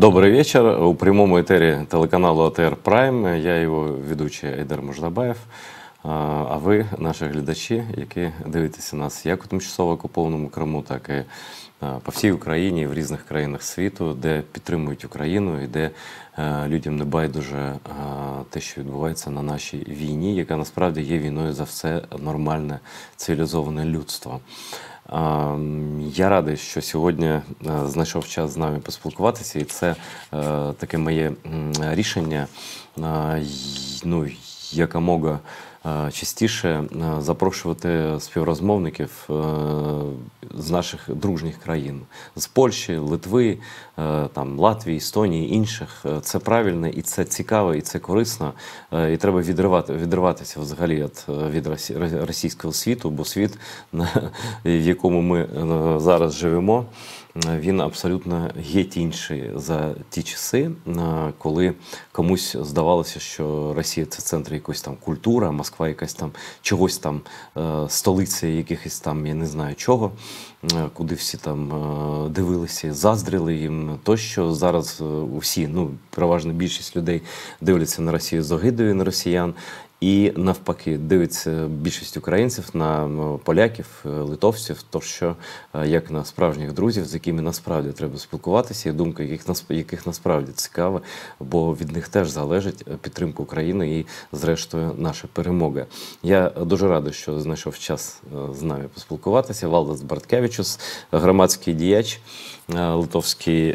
Добрый вечер. У прямому етері телеканалу АТР Прайм. Я його ведучий Айдар Мождабаєв. А ви, наші глядачі, які дивитеся нас як у тимчасово окупованому Криму, так і по всій Україні, в різних країнах світу, де підтримують Україну і де людям не байдуже те, що відбувається на нашій війні, яка насправді є війною за все нормальне, цивілізоване людство. Я радий, що сьогодні знайшов час з нами поспілкуватися, і це таке моє рішення, якомога частіше запрошувати співрозмовників з наших дружніх країн, з Польщі, Литви, там, Латвії, Естонії, інших. Це правильно, і це цікаво, і це корисно, і треба відриватися взагалі від російського світу, бо світ, в якому ми зараз живемо, він абсолютно геть інший за ті часи, коли комусь здавалося, що Росія – це центр якоїсь там культури, а Москва якась там чогось там, столиця якихось там, я не знаю чого, куди всі там дивилися, заздрили їм тощо. Зараз усі, переважна більшість людей дивляться на Росію з огидою на росіян. І навпаки, дивиться більшість українців на поляків, литовців, що як на справжніх друзів, з якими насправді треба спілкуватися, і думка яких насправді цікава, бо від них теж залежить підтримка України і, зрештою, наша перемога. Я дуже радий, що знайшов час з нами поспілкуватися. Валдас Барткевичус, громадський діяч, литовський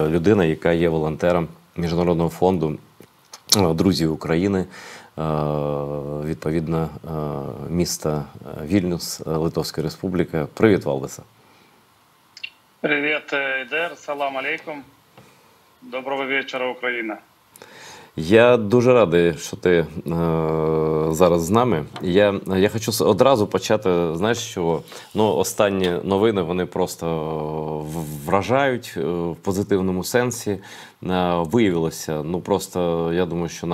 людина, яка є волонтером Міжнародного фонду «Друзі України», відповідно, міста Вільнюс, Литовська Республіка. Привіт, Валдеса. Привіт, Айдар. Салам алейкум. Доброго вечора, Україна. Я дуже радий, що ти зараз з нами. Я хочу одразу почати, знаєш, що останні новини, вони просто вражають в позитивному сенсі. Виявилося, просто, я думаю, що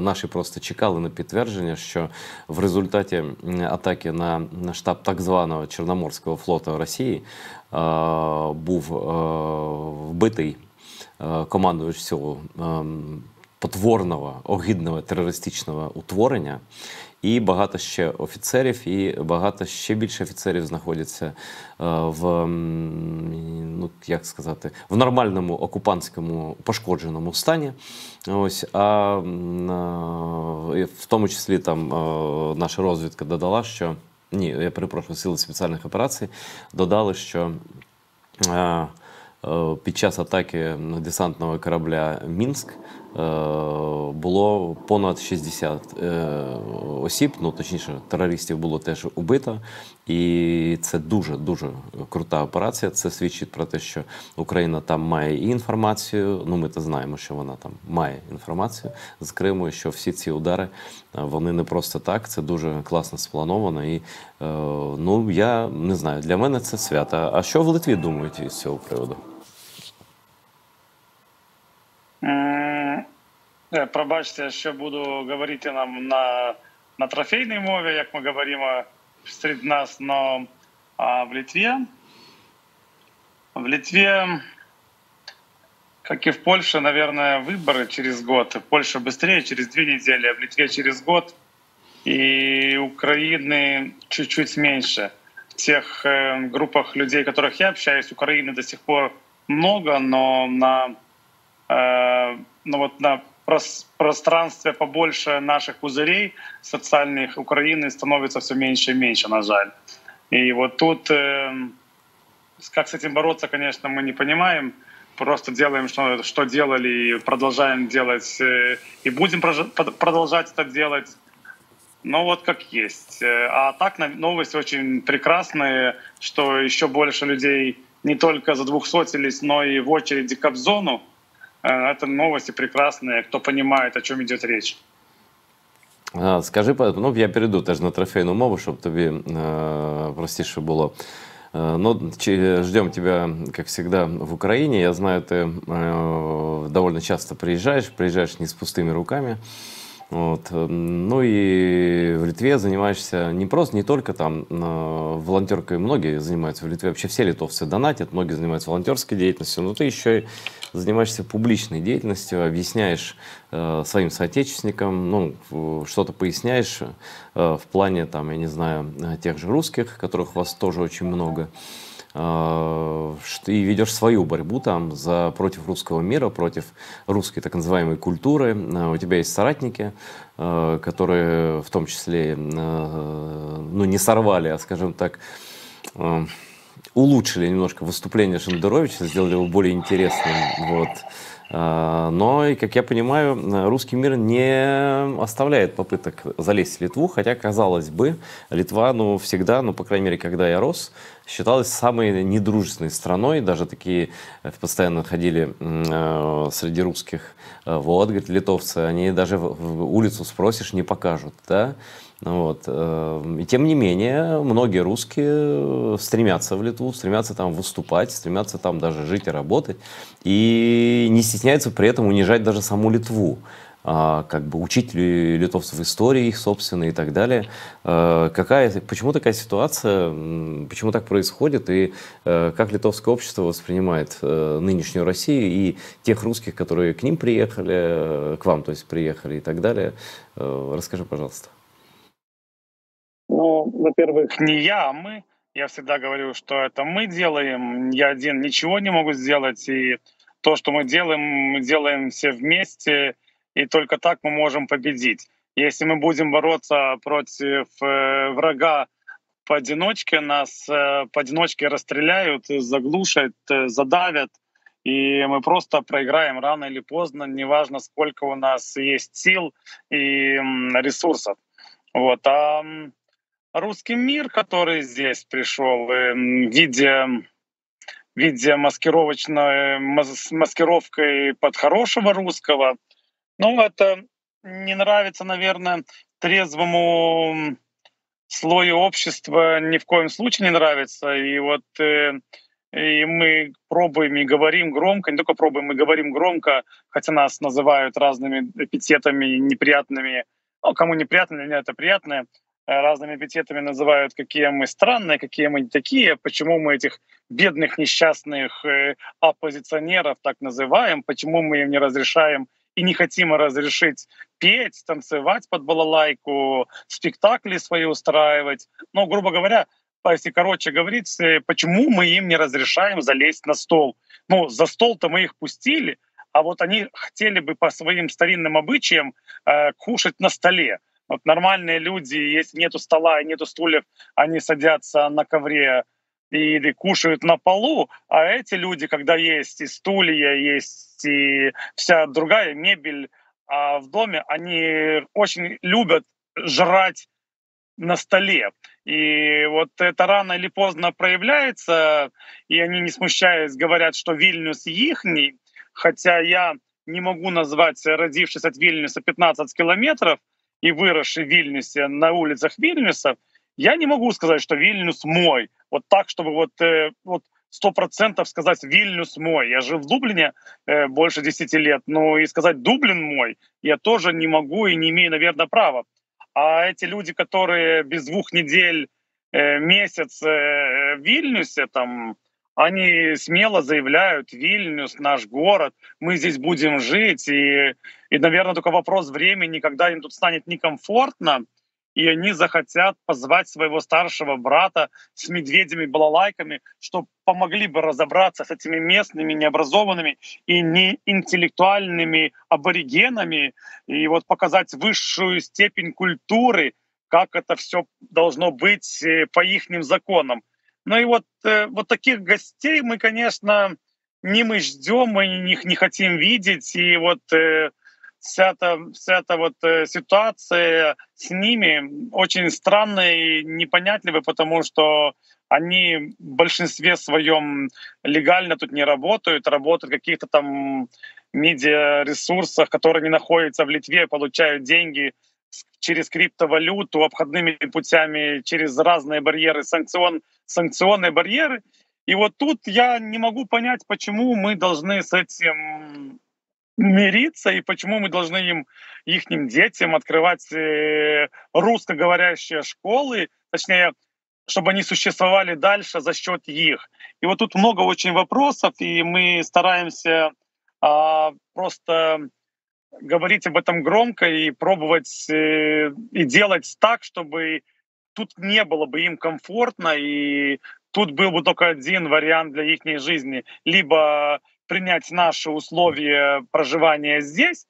наші просто чекали на підтвердження, що в результаті атаки на штаб так званого Чорноморського флоту Росії був вбитий командувач цього потворного, огидного терористичного утворення, і багато ще офіцерів, і багато ще більше офіцерів знаходяться в нормальному окупантському пошкодженому стані. А в тому числі там наша розвідка додала, що сили спеціальних операцій додали, що під час атаки десантного корабля «Мінськ» було понад 60 осіб, точніше, терористів було теж убито. І це дуже-дуже крута операція. Це свідчить про те, що Україна там має і інформацію, ми то знаємо, що вона там має інформацію з Криму, і що всі ці удари, вони не просто так, це дуже класно сплановано. І, я не знаю, для мене це свято. А що в Литві думають із цього приводу? Пробачте, що буду говорити нам на трофейній мові, як ми говоримо серед нас, но в Литве, как и в Польше, наверное, выборы через год. В Польше быстрее, через 2 недели, а в Литве через год. И Украины чуть-чуть меньше. В тех группах людей, которых я общаюсь, Украины до сих пор много, но на пространстве побольше наших пузырей социальных Украины становится все меньше и меньше, на жаль. И вот тут, как с этим бороться, конечно, мы не понимаем. Просто делаем, что делали, и продолжаем делать, и будем продолжать это делать. Как есть. А так новости очень прекрасные, что еще больше людей не только задвухсотились, но и в очереди к Кобзону. Это новости прекрасные, кто понимает, о чем идет речь. Скажи, я перейду теж на трофейну мову, щоб тобі простіше було. Ждем тебя, как всегда, в Украине. Я знаю, ты довольно часто приезжаешь не с пустыми руками. Вот. Ну и в Литве занимаешься не только там волонтеркой, многие занимаются в Литве, вообще все литовцы донатят, многие занимаются волонтерской деятельностью, но ты еще и занимаешься публичной деятельностью, объясняешь своим соотечественникам, ну, что-то поясняешь в плане, там, я не знаю, тех же русских, которых у вас тоже очень много. И ведешь свою борьбу там против русского мира, против русской так называемой культуры. У тебя есть соратники, которые в том числе, ну, не сорвали, а, скажем так, улучшили немножко выступление Шендеровича, сделали его более интересным. Вот. Но, и, как я понимаю, русский мир не оставляет попыток залезть в Литву, хотя, казалось бы, Литва, ну, всегда, ну, по крайней мере, когда я рос, считалась самой недружественной страной. Даже такие постоянно ходили среди русских, вот, говорит, литовцы, они даже в улицу спросишь, не покажут, да. Вот. И тем не менее, многие русские стремятся в Литву, стремятся там выступать, стремятся там даже жить и работать, и не стесняются при этом унижать даже саму Литву, как бы учить литовцев истории их собственной и так далее. Почему такая ситуация, почему так происходит, и как литовское общество воспринимает нынешнюю Россию и тех русских, которые к ним приехали, к вам, то есть, приехали и так далее? Расскажи, пожалуйста. Ну, во-первых, не я, а мы. Я всегда говорю, что это мы делаем. Я один ничего не могу сделать. И то, что мы делаем все вместе. И только так мы можем победить. Если мы будем бороться против врага поодиночке, нас поодиночке расстреляют, заглушат, задавят. И мы просто проиграем рано или поздно, неважно, сколько у нас есть сил и ресурсов. Вот. Русский мир, который здесь пришел в виде маскировкой под хорошего русского, ну, это не нравится, наверное, трезвому слою общества ни в коем случае не нравится. И мы пробуем и говорим громко, не только пробуем, мы говорим громко, хотя нас называют разными эпитетами неприятными. Ну, кому неприятно, для меня это приятно. Разными эпитетами называют, какие мы странные, какие мы не такие, почему мы этих бедных, несчастных оппозиционеров так называем, почему мы им не разрешаем и не хотим разрешить петь, танцевать под балалайку, спектакли свои устраивать. Ну, грубо говоря, если короче говорить, почему мы им не разрешаем залезть на стол? Ну, за стол-то мы их пустили, а вот они хотели бы по своим старинным обычаям кушать на столе. Вот нормальные люди, если нету стола и нету стульев, они садятся на ковре и кушают на полу, а эти люди, когда есть и стулья, есть и вся другая мебель в доме, они очень любят жрать на столе. И вот это рано или поздно проявляется, и они, не смущаясь, говорят, что Вильнюс ихний, хотя я не могу назвать, родившись от Вильнюса 15 километров и выросший в Вильнюсе на улицах Вильнюса, я не могу сказать, что Вильнюс мой. Вот так, чтобы вот 100% сказать «Вильнюс мой». Я жил в Дублине больше 10 лет, но и сказать «Дублин мой» я тоже не могу и не имею, наверное, права. А эти люди, которые без 2 недель, месяц в Вильнюсе, там, они смело заявляют: «Вильнюс — наш город, мы здесь будем жить». И, наверное, только вопрос времени, когда им тут станет некомфортно, и они захотят позвать своего старшего брата с медведями-балалайками, чтобы помогли бы разобраться с этими местными необразованными и неинтеллектуальными аборигенами, и вот показать высшую степень культуры, как это все должно быть по ихним законам. Ну и вот таких гостей мы, конечно, не мы ждем, мы их не хотим видеть, и вот вся эта ситуация с ними очень странная и непонятливая, потому что они в большинстве своем легально тут не работают, работают в каких-то там медиаресурсах, которые не находятся в Литве, получают деньги через криптовалюту, обходными путями, через разные барьеры, санкционные барьеры. И вот тут я не могу понять, почему мы должны с этим мириться, и почему мы должны ихним детям открывать русскоговорящие школы, точнее, чтобы они существовали дальше за счет их. И вот тут много очень вопросов, и мы стараемся просто говорить об этом громко и пробовать и делать так, чтобы тут не было бы им комфортно, и тут был бы только один вариант для их жизни. Либо принять наши условия проживания здесь,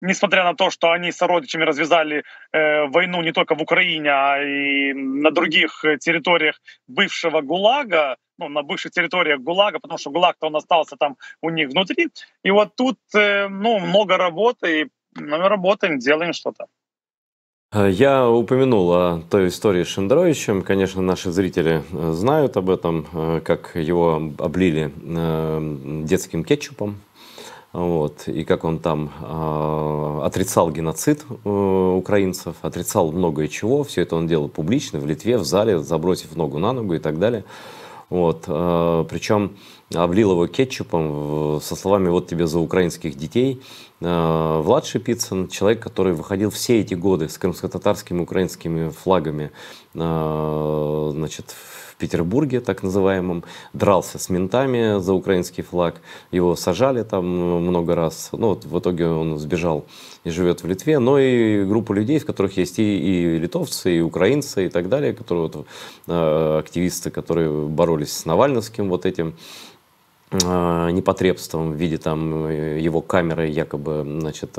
несмотря на то, что они с сородичами развязали войну не только в Украине, а и на других территориях бывшего ГУЛАГа, ну, на бывших территориях ГУЛАГа, потому что ГУЛАГ-то он остался там у них внутри. И вот тут, ну, много работы, и мы работаем, делаем что-то. Я упомянул о той истории с Шендеровичем. Конечно, наши зрители знают об этом, как его облили детским кетчупом. Вот, и как он там отрицал геноцид украинцев, отрицал многое чего. Все это он делал публично, в Литве, в зале, забросив ногу на ногу и так далее. Вот, причем облил его кетчупом со словами «вот тебе за украинских детей». Влад Шипицын, человек, который выходил все эти годы с крымско-татарскими украинскими флагами, значит, в Петербурге, так называемом, дрался с ментами за украинский флаг, его сажали там много раз, ну вот в итоге он сбежал и живет в Литве, но и группа людей, в которых есть и литовцы, и украинцы, и так далее, которые вот, активисты, которые боролись с навальновским вот этим непотребством в виде там его камеры, якобы, значит,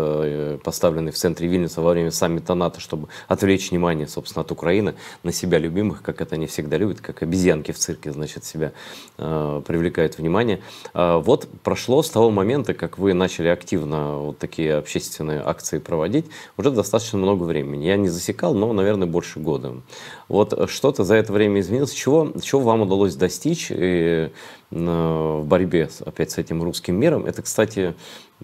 поставленной в центре Вильнюса во время саммита НАТО, чтобы отвлечь внимание, собственно, от Украины на себя любимых, как это они всегда любят, как обезьянки в цирке, значит, себя привлекают внимание. Вот прошло с того момента, как вы начали активно вот такие общественные акции проводить, уже достаточно много времени. Я не засекал, но, наверное, больше года. Вот что-то за это время изменилось. Чего вам удалось достичь в борьбе опять с этим русским миром? Это, кстати,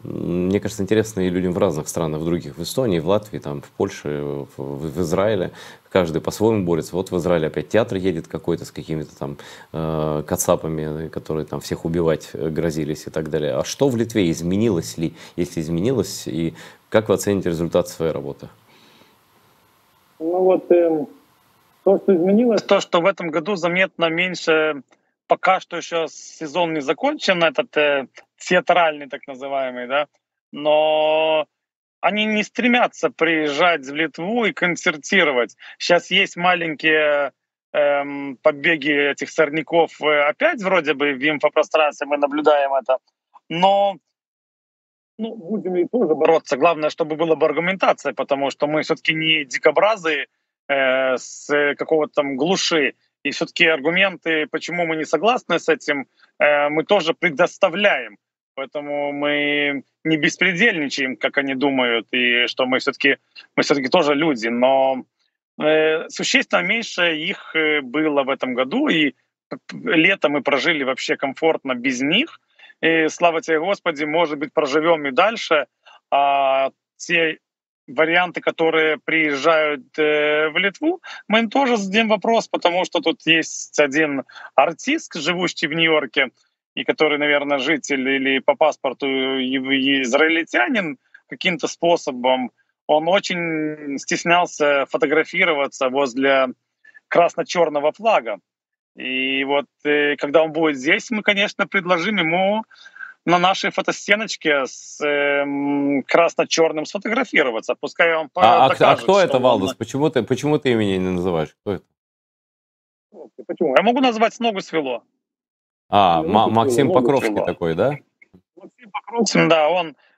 мне кажется, интересно и людям в разных странах, в других, в Эстонии, в Латвии, там, в Польше, в Израиле. Каждый по-своему борется. Вот в Израиле опять театр едет какой-то с какими-то там кацапами, которые там всех убивать грозились и так далее. А что в Литве изменилось ли, если изменилось, и как вы оцените результат своей работы? Ну вот то, что изменилось, то, что в этом году заметно меньше, пока что еще сезон не закончен, этот театральный так называемый, да, но они не стремятся приезжать в Литву и концертировать. Сейчас есть маленькие побеги этих сорняков опять вроде бы в инфопространстве, мы наблюдаем это, но ну, будем и тоже бороться. Главное, чтобы была бы аргументация, потому что мы все-таки не дикобразы с какого-то там глуши. И все-таки аргументы, почему мы не согласны с этим, мы тоже предоставляем. Поэтому мы не беспредельничаем, как они думают, и что мы все-таки тоже люди. Но существенно меньше их было в этом году, и лето мы прожили вообще комфортно без них. И слава тебе, Господи, может быть, проживем и дальше. А те варианты, которые приезжают в Литву, мы им тоже зададим вопрос, потому что тут есть один артист, живущий в Нью-Йорке, и который, наверное, житель или по паспорту израильтянин каким-то способом, он очень стеснялся фотографироваться возле красно-черного флага. И вот когда он будет здесь, мы, конечно, предложим ему на нашей фотостеночке с красно-черным сфотографироваться. Пускай он докажет, Кто это, что Валдис? он... Почему ты имени не называешь? Кто это? Почему? Я могу назвать «С ногу свело». Максим Ногу Покровский свело. такой, да? Максим Покровский, да,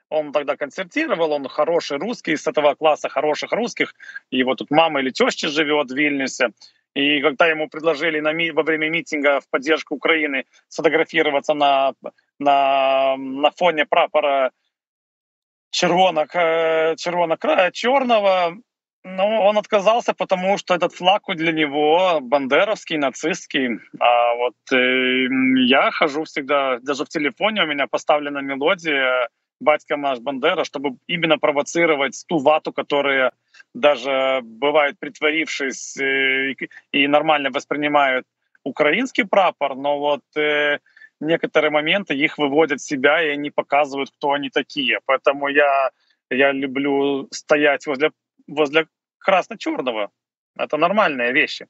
он тогда концертировал, он хороший русский, из этого класса хороших русских. Его тут мама или теща живет в Вильнюсе. И когда ему предложили во время митинга в поддержку Украины сфотографироваться на фоне прапора черного, но он отказался, потому что этот флаг для него бандеровский, нацистский. А вот я хожу всегда, даже в телефоне у меня поставлена мелодия «Батька наш Бандера», чтобы именно провоцировать ту вату, которая даже бывает, притворившись, и нормально воспринимают украинский прапор, но вот некоторые моменты их выводят в себя, и они показывают, кто они такие. Поэтому я люблю стоять возле красно-черного. Это нормальные вещи.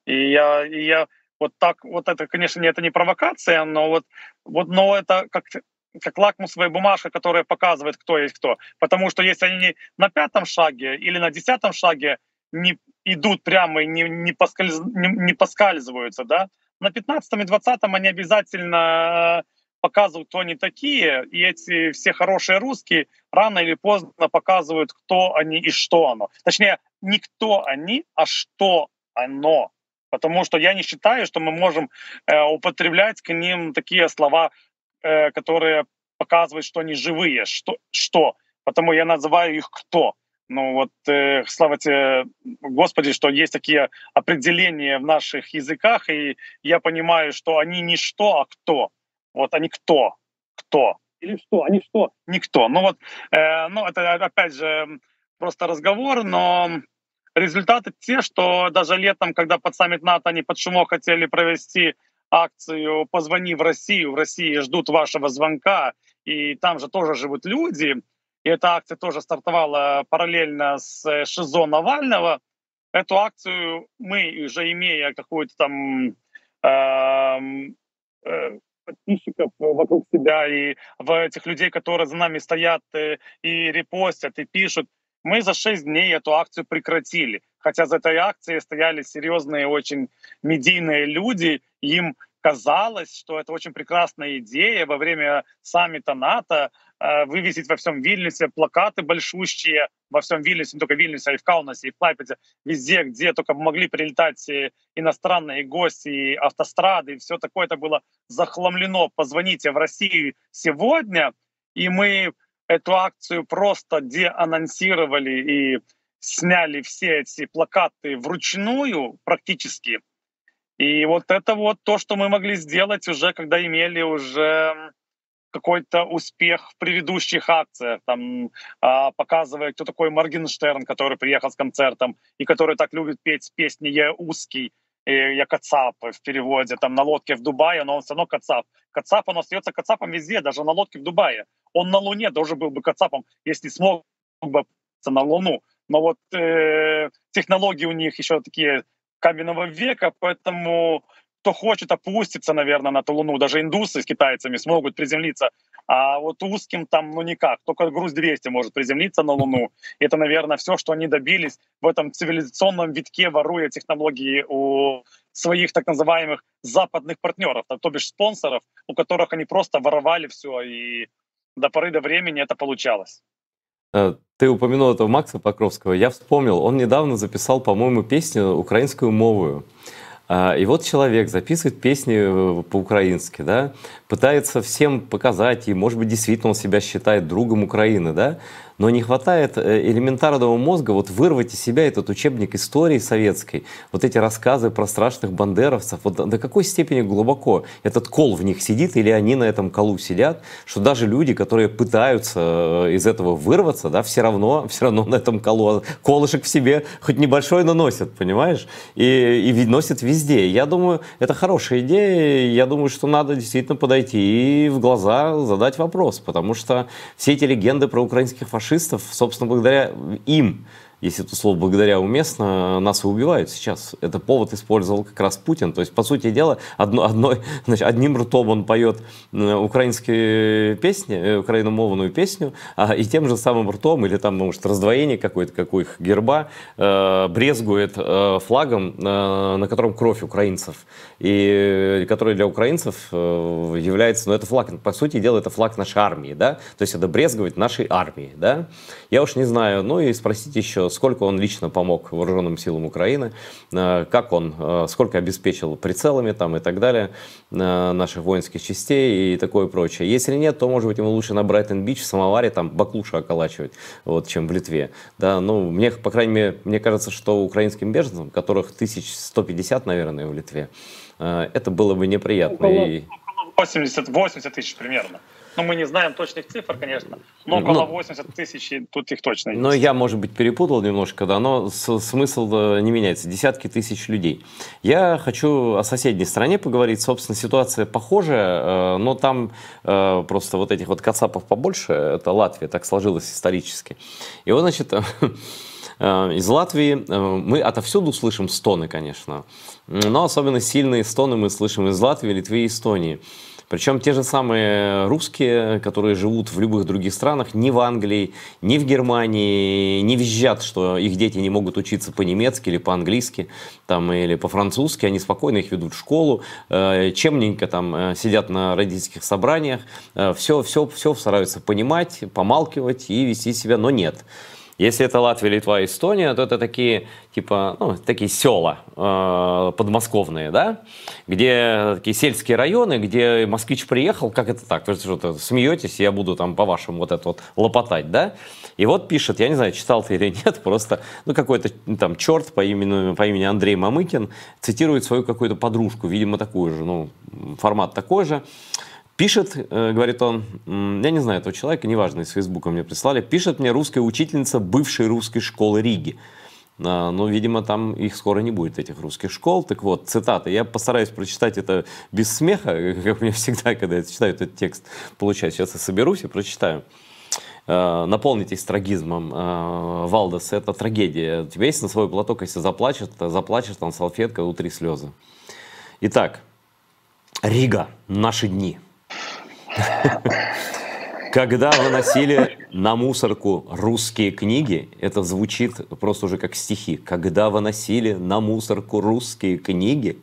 И я вот так, вот это, конечно, это не провокация, но но это как лакмусовая бумажка, которая показывает, кто есть кто. Потому что если они на 5-м шаге или на 10-м шаге не идут прямо и не поскальзываются, да, на 15-м и 20-м они обязательно показывают, кто они такие, и эти все хорошие русские рано или поздно показывают, кто они и что оно. Точнее, не кто они, а что оно. Потому что я не считаю, что мы можем употреблять к ним такие слова, которые показывают, что они живые. Что? Потому я называю их кто. Ну вот, слава тебе, Господи, что есть такие определения в наших языках, и я понимаю, что они не что, а кто. Вот они кто? Кто? Или что? Они что? Никто. Ну вот, ну это опять же просто разговор, но результаты те, что даже летом, когда под саммит НАТО они под шумок хотели провести акцию «Позвони в России ждут вашего звонка», и там же тоже живут люди, и эта акция тоже стартовала параллельно с ШИЗО Навального. Эту акцию мы, уже имея какую-то там подписчиков вокруг себя и в этих людей, которые за нами стоят и репостят, и пишут, мы за 6 дней эту акцию прекратили. Хотя за этой акцией стояли серьезные очень медийные люди, им казалось, что это очень прекрасная идея во время саммита НАТО вывесить во всем Вильнюсе плакаты большущие, во всем Вильнюсе, не только в Вильнюсе, а и в Каунасе, и в Клайпеде, везде, где только могли прилетать иностранные гости, и автострады, и все такое это было захламлено. Позвоните в Россию сегодня, и мы эту акцию просто деанонсировали и сняли все эти плакаты вручную практически. И вот это вот то, что мы могли сделать уже, когда имели уже какой-то успех в предыдущих акциях, там, показывая, кто такой Моргенштерн, который приехал с концертом и который так любит петь песни «Я узкий», «Я Кацап» в переводе, там, на лодке в Дубае, но он все равно Кацап. Кацап, он остается Кацапом везде, даже на лодке в Дубае. Он на Луне тоже был бы Кацапом, если смог бы на Луну. Но вот технологии у них еще такие каменного века, поэтому кто хочет опуститься, наверное, на эту Луну. Даже индусы с китайцами смогут приземлиться. А вот узким там, ну никак. Только Груз-200 может приземлиться на Луну. И это, наверное, все, что они добились в этом цивилизационном витке, воруя технологии у своих так называемых западных партнеров, то бишь спонсоров, у которых они просто воровали все, и до поры до времени это получалось. Ты упомянул этого Макса Покровского. Я вспомнил, он недавно записал, по-моему, песню украинскую мовую. И вот человек записывает песни по-украински, да, пытается всем показать, и, может быть, действительно он себя считает другом Украины, да, но не хватает элементарного мозга вот вырвать из себя этот учебник истории советской, вот эти рассказы про страшных бандеровцев, вот до какой степени глубоко этот кол в них сидит, или они на этом колу сидят, что даже люди, которые пытаются из этого вырваться, да, все равно на этом колу колышек в себе хоть небольшой, но носят, понимаешь, и носят везде. Я думаю, это хорошая идея, я думаю, что надо действительно подойти и в глаза задать вопрос, потому что все эти легенды про украинских фашистов, собственно, благодаря им, если это слово «благодаря» уместно, нас и убивают сейчас. Это повод использовал как раз Путин. То есть, по сути дела, одним ртом он поет украинские песни, украиномовную песню, и тем же самым ртом, или там, может, раздвоение какое-то, как у их герба, брезгует флагом, на котором кровь украинцев, и который для украинцев является, ну, это флаг, по сути дела, это флаг нашей армии, да, то есть это брезговать нашей армией, да. Я уж не знаю, ну и спросите еще, сколько он лично помог вооруженным силам Украины, как он, сколько обеспечил прицелами там и так далее наших воинских частей и такое прочее. Если нет, то, может быть, ему лучше на Брайтон-Бич в самоваре там баклуши околачивать, вот, чем в Литве. Да, ну, мне, по крайней мере, мне кажется, что украинским беженцам, которых 1150, наверное, в Литве, это было бы неприятно. Около 80 тысяч примерно. Ну, мы не знаем точных цифр, конечно, но около 80 тысяч, и тут их точно есть. Но я, может быть, перепутал немножко, да, но смысл не меняется. Десятки тысяч людей. Я хочу о соседней стране поговорить. Собственно, ситуация похожая, но там просто вот этих вот кацапов побольше. Это Латвия, так сложилось исторически. И вот, значит, из Латвии мы отовсюду слышим стоны, конечно. Но особенно сильные стоны мы слышим из Латвии, Литвы и Эстонии. Причем те же самые русские, которые живут в любых других странах, ни в Англии, ни в Германии, не визжат, что их дети не могут учиться по-немецки или по-английски, там, или по-французски. Они спокойно их ведут в школу, чемненько там сидят на родительских собраниях, все стараются понимать, помалкивать и вести себя, но нет. Если это Латвия, Литва, Эстония, то это такие, типа, ну, такие села подмосковные, да, где такие сельские районы, где москвич приехал, как это так, вы что-то смеетесь, я буду там по-вашему вот это вот лопотать, да, и вот пишет, я не знаю, читал ты или нет, просто, ну, какой-то там черт по имени Андрей Мамыкин цитирует свою какую-то подружку, видимо, такую же, ну, формат такой же. Пишет, говорит он, я не знаю этого человека, неважно, из Фейсбука мне прислали, пишет мне русская учительница бывшей русской школы Риги. Ну, видимо, там их скоро не будет, этих русских школ. Так вот, цитата. Я постараюсь прочитать это без смеха, как мне всегда, когда я читаю этот текст, получается. Сейчас я соберусь и прочитаю. Наполнитесь трагизмом. Валдес, это трагедия. У тебя есть носовой платок, если заплачешь, там салфетка, утри слезы. Итак, Рига, наши дни. Когда выносили на мусорку русские книги, это звучит просто уже как стихи. Когда выносили на мусорку русские книги,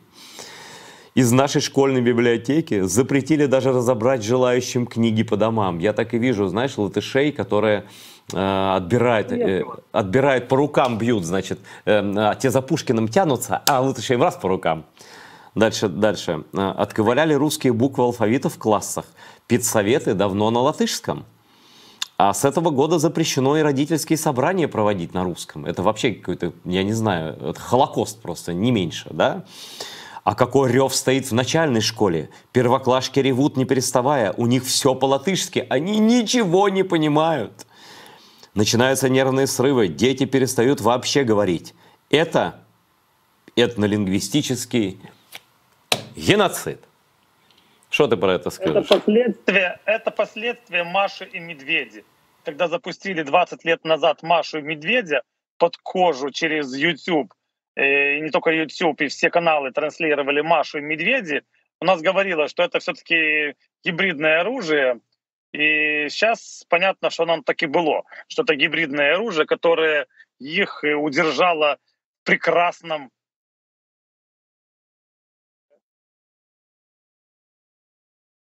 из нашей школьной библиотеки запретили даже разобрать желающим книги по домам. Я так и вижу, знаешь, латышей, которые отбирают по рукам, бьют, значит, те за Пушкиным тянутся, а латышей раз по рукам. Дальше. Отковыряли русские буквы алфавита в классах. Педсоветы давно на латышском. А с этого года запрещено и родительские собрания проводить на русском. Это вообще какой-то, я не знаю, это Холокост просто, не меньше, да? А какой рев стоит в начальной школе? Первоклашки ревут, не переставая. У них все по-латышски. Они ничего не понимают. Начинаются нервные срывы. Дети перестают вообще говорить. Это этнолингвистический геноцид. Что ты про это скажешь? Это последствия Маши и Медведи. Когда запустили 20 лет назад Машу и Медведя под кожу через YouTube, и не только YouTube, и все каналы транслировали Машу и Медведи, у нас говорило, что это все-таки гибридное оружие. И сейчас понятно, что нам так и было, что это гибридное оружие, которое их удержало в прекрасном.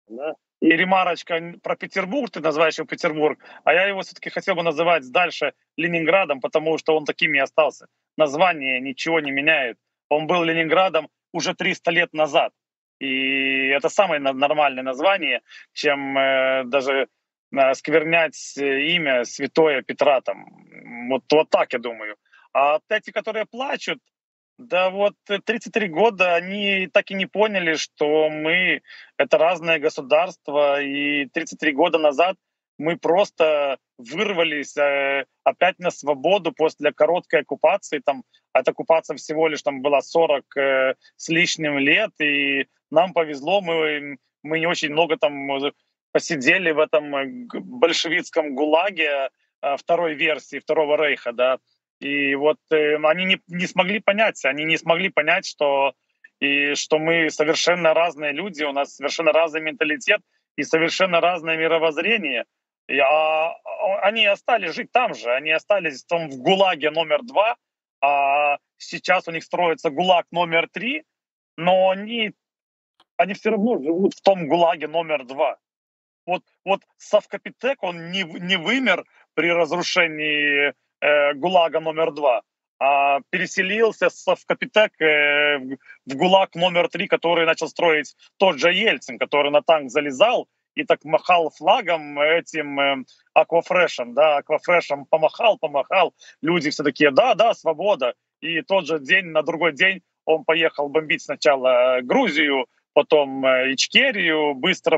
Да? И ремарочка про Петербург, ты называешь его Петербург, а я его все-таки хотел бы называть дальше Ленинградом, потому что он таким и остался. Название ничего не меняет. Он был Ленинградом уже 300 лет назад. И это самое нормальное название, чем даже сквернять имя святое Петра. Там. Вот так я думаю. А эти, которые плачут, да вот 33 года они так и не поняли, что мы — это разное государство, и 33 года назад мы просто вырвались опять на свободу после короткой оккупации. Там, эта оккупация всего лишь там была 40 с лишним лет, и нам повезло, мы не очень много там посидели в этом большевистском ГУЛАГе второй версии Второго Рейха, да. И вот они не смогли понять, что мы совершенно разные люди, у нас совершенно разный менталитет и совершенно разное мировоззрение. Они остались жить там же, они остались там в ГУЛАГе номер 2, а сейчас у них строится ГУЛАГ номер 3, но они все равно живут в том ГУЛАГе номер 2. Вот Совкапитек, он не вымер при разрушении ГУЛАГа номер 2, а переселился в Совкапитек в ГУЛАГ номер 3, который начал строить тот же Ельцин, который на танк залезал и так махал флагом этим аквафрешем, да, аквафрешем помахал, люди все такие, да, свобода. И тот же день, на другой день он поехал бомбить сначала Грузию, потом Ичкерию, быстро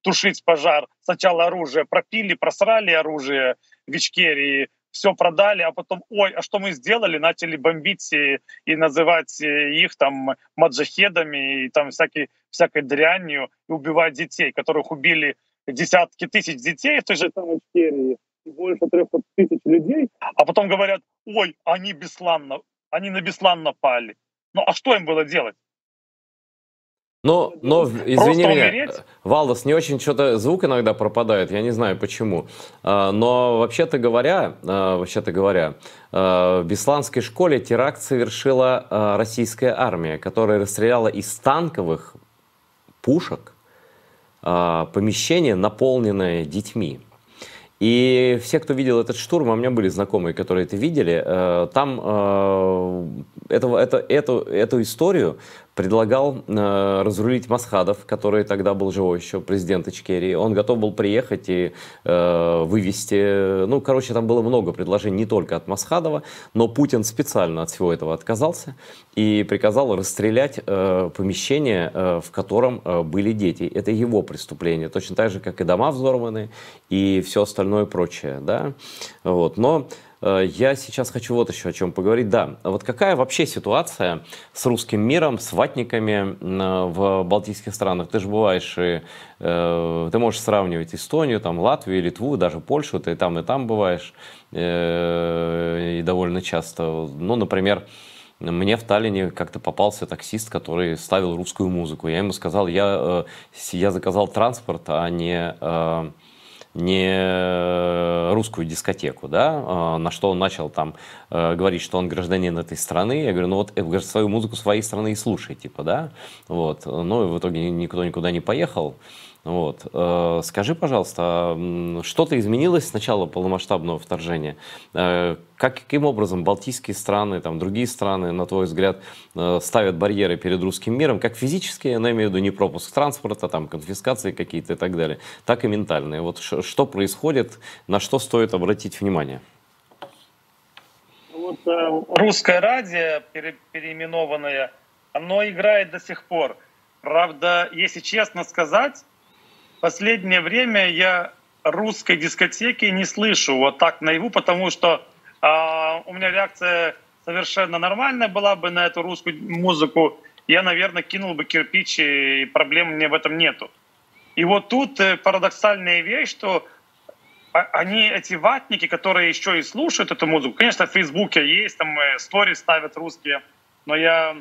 тушить пожар. Сначала оружие пропили, просрали оружие в Ичкерии, все продали, а потом, ой, а что мы сделали? Начали бомбить и называть их там маджахедами и там всякой дрянью, и убивать детей, которых убили десятки тысяч детей в той же самой Ичкерии, и больше 300 тысяч людей, а потом говорят, ой, они на Беслан напали. Ну а что им было делать? Но извини Просто меня, умереть? Валдос, не очень что-то звук иногда пропадает, я не знаю почему. Но вообще-то говоря, в Бесланской школе теракт совершила российская армия, которая расстреляла из танковых пушек помещение, наполненное детьми. И все, кто видел этот штурм, а у меня были знакомые, которые это видели, там эту историю предлагал разрулить Масхадов, который тогда был живой еще, президент Ичкерии. Он готов был приехать и вывести... Ну, короче, там было много предложений не только от Масхадова, но Путин специально от всего этого отказался и приказал расстрелять помещение, в котором были дети. Это его преступление, точно так же, как и дома взорваны и все остальное прочее. Да? Вот. Но я сейчас хочу вот еще о чем поговорить. Да, вот какая вообще ситуация с русским миром, с ватниками в балтийских странах? Ты же бываешь, и ты можешь сравнивать Эстонию, там, Латвию, Литву, даже Польшу, ты и там бываешь, и довольно часто. Ну, например, мне в Таллине как-то попался таксист, который ставил русскую музыку. Я ему сказал, я заказал транспорт, а не русскую дискотеку, да, на что он начал там говорить, что он гражданин этой страны. Я говорю, ну вот свою музыку своей страны и слушай, типа, да, вот. Ну и в итоге никто никуда не поехал. Вот. Скажи, пожалуйста, что-то изменилось с начала полномасштабного вторжения? Каким образом балтийские страны, там, другие страны, на твой взгляд, ставят барьеры перед русским миром, как физические, я имею в виду не пропуск транспорта, там, конфискации какие-то и так далее, так и ментальные. Вот что происходит, на что стоит обратить внимание? Вот русское радио, переименованное, оно играет до сих пор. Правда, если честно сказать, в последнее время я русской дискотеки не слышу вот так наяву, потому что у меня реакция совершенно нормальная была бы на эту русскую музыку. Я, наверное, кинул бы кирпич, и проблем мне в этом нету. И вот тут парадоксальная вещь, что они, эти ватники, которые еще и слушают эту музыку, конечно, в Фейсбуке есть, там сторис ставят русские, но я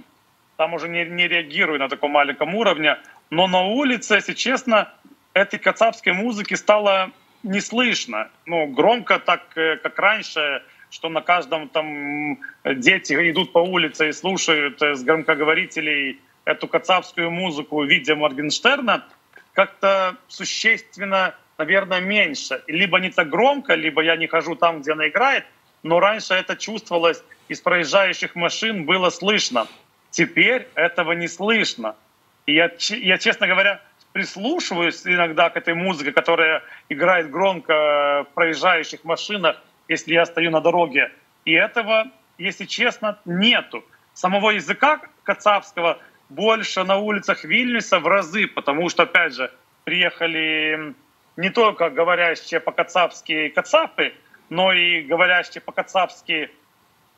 там уже не реагирую на таком маленьком уровне. Но на улице, если честно, этой кацапской музыки стало не слышно. Ну, громко так, как раньше, что на каждом там дети идут по улице и слушают с громкоговорителей эту кацапскую музыку в виде Моргенштерна, как-то существенно, наверное, меньше. Либо не так громко, либо я не хожу там, где она играет, но раньше это чувствовалось, из проезжающих машин было слышно. Теперь этого не слышно. И я, честно говоря, прислушиваюсь иногда к этой музыке, которая играет громко в проезжающих машинах, если я стою на дороге. И этого, если честно, нету. Самого языка кацапского больше на улицах Вильнюса в разы, потому что, опять же, приехали не только говорящие по-кацапски кацапы, но и говорящие по-кацапски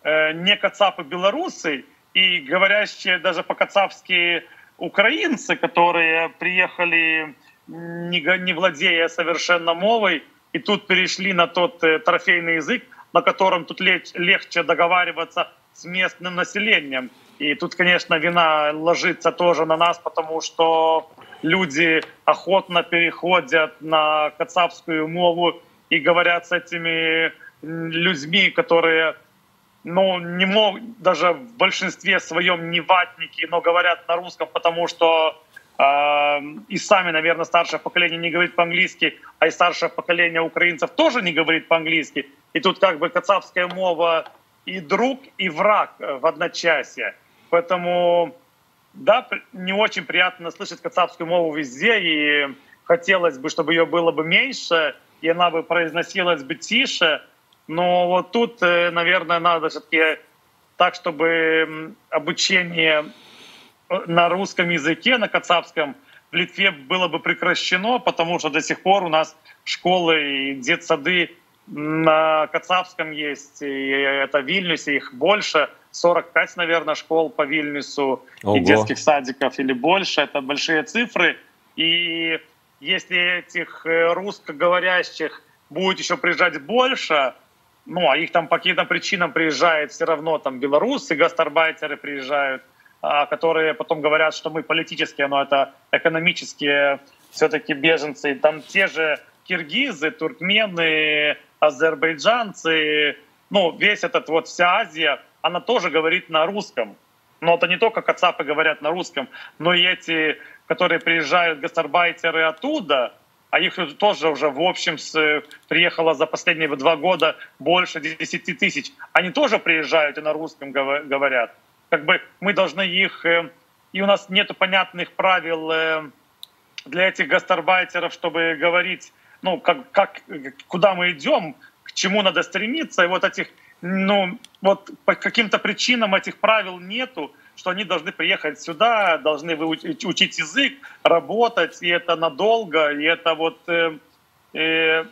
не кацапы-белорусы, и говорящие даже по-кацапски украинцы, которые приехали, не владея совершенно мовой, и тут перешли на тот трофейный язык, на котором тут легче договариваться с местным населением. И тут, конечно, вина ложится тоже на нас, потому что люди охотно переходят на кацапскую мову и говорят с этими людьми, которые не могут, даже в большинстве своем не ватники, но говорят на русском, потому что и сами, наверное, старшее поколение не говорит по-английски, а и старшее поколение украинцев тоже не говорит по-английски. И тут как бы кацапская мова и друг, и враг в одночасье. Поэтому, да, не очень приятно слышать кацапскую мову везде, и хотелось бы, чтобы ее было бы меньше, и она бы произносилась бы тише. Но вот тут, наверное, надо все-таки так, чтобы обучение на русском языке, на кацапском, в Литве было бы прекращено, потому что до сих пор у нас школы и детсады на Кацапском есть, и это в Вильнюсе, их больше, 45, наверное, школ по Вильнюсу и Ого. детских садиков или больше, это большие цифры. И если этих русскоговорящих будет еще приезжать больше, ну, а их там по каким-то причинам приезжает все равно, там, белорусы, гастарбайтеры приезжают, которые потом говорят, что мы политические, но это экономические все-таки беженцы. Там те же киргизы, туркмены, азербайджанцы, ну, весь этот вот вся Азия, она тоже говорит на русском. Но это не только кацапы говорят на русском, но и эти, которые приезжают, гастарбайтеры оттуда, а их тоже уже в общем приехало за последние 2 года больше 10 тысяч. Они тоже приезжают и на русском говорят. Как бы мы должны их... И у нас нет понятных правил для этих гастарбайтеров, чтобы говорить, ну, куда мы идем, к чему надо стремиться. И вот этих, ну, вот по каким-то причинам этих правил нету, что они должны приехать сюда, должны учить язык, работать, и это надолго, и это вот... и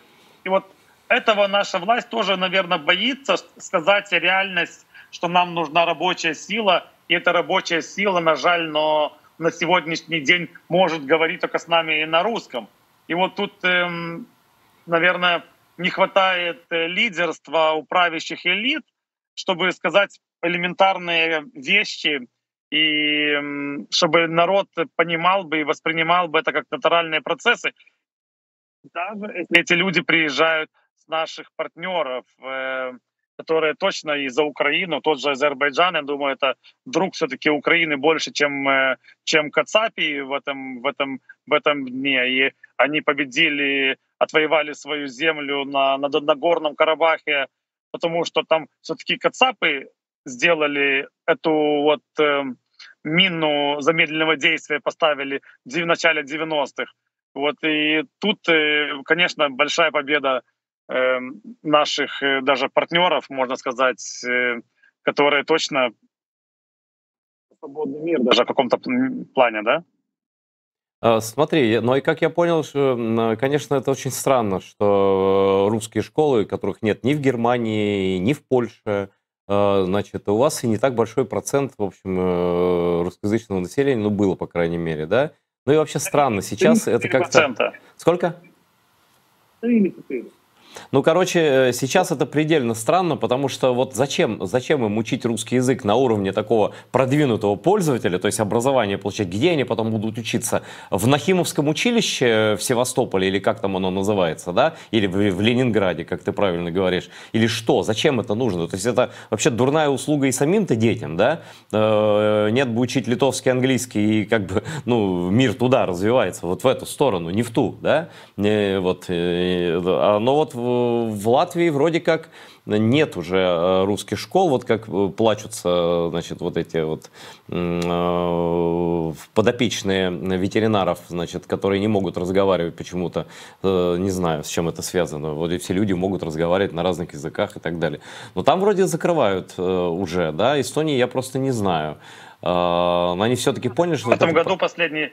вот этого наша власть тоже, наверное, боится сказать реальность, что нам нужна рабочая сила, и эта рабочая сила, на жаль, но на сегодняшний день может говорить только с нами и на русском. И вот тут, наверное, не хватает лидерства у правящих элит, чтобы сказать элементарные вещи, и чтобы народ понимал бы и воспринимал бы это как натуральные процессы. Даже если эти люди приезжают с наших партнеров, которые точно и за Украину, тот же Азербайджан, я думаю, это друг все-таки Украины больше, чем Кацапи в этом дне. И они победили, отвоевали свою землю на Нагорном Карабахе, потому что там все-таки Кацапы сделали эту вот мину замедленного действия, поставили в начале 90-х. Вот и тут, конечно, большая победа наших даже партнеров, можно сказать, которые точно свободный мир даже в каком-то плане, да? Смотри, ну и как я понял, что, конечно, это очень странно, что русские школы, которых нет ни в Германии, ни в Польше, значит, у вас и не так большой процент, в общем, русскоязычного населения, ну, было, по крайней мере, да? Ну и вообще странно, сейчас это как-то... 3%. Сколько? 3 или 4. Ну, короче, сейчас это предельно странно, потому что вот зачем им учить русский язык на уровне такого продвинутого пользователя, то есть образование получать, где они потом будут учиться? В Нахимовском училище в Севастополе, или как там оно называется, да? Или в Ленинграде, как ты правильно говоришь? Или что? Зачем это нужно? То есть это вообще дурная услуга и самим-то детям, да? Нет бы учить литовский, английский, и как бы, ну, мир туда развивается, вот в эту сторону, не в ту, да? Но вот в Латвии вроде как нет уже русских школ, вот как плачутся, значит, вот эти вот подопечные ветеринаров, значит, которые не могут разговаривать почему-то, не знаю, с чем это связано. Вот и все люди могут разговаривать на разных языках и так далее. Но там вроде закрывают уже, да, Эстонии я просто не знаю. Но они все-таки поняли, что... В этом году последний...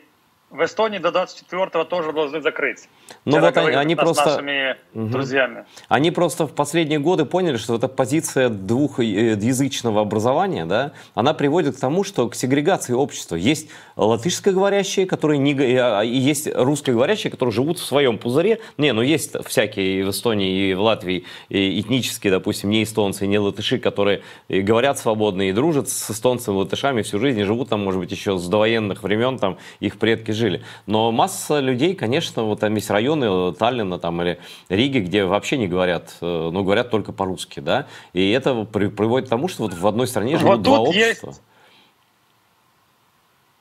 В Эстонии до 24-го тоже должны закрыть. Ну вот они просто... с нашими друзьями. Они просто в последние годы поняли, что эта позиция двухязычного образования, да, она приводит к тому, что к сегрегации общества. Есть латышскоговорящие, которые не... и есть русскоговорящие, которые живут в своем пузыре. Ну есть всякие и в Эстонии, и в Латвии и этнические, допустим, не эстонцы, не латыши, которые и говорят свободно и дружат с эстонцами, латышами всю жизнь, и живут там, может быть, еще с довоенных времен, там их предки жили. Но масса людей, конечно, вот там есть районы Таллина там, или Риги, где вообще не говорят, ну, говорят только по-русски, да, и это приводит к тому, что вот в одной стране живут вот два общества.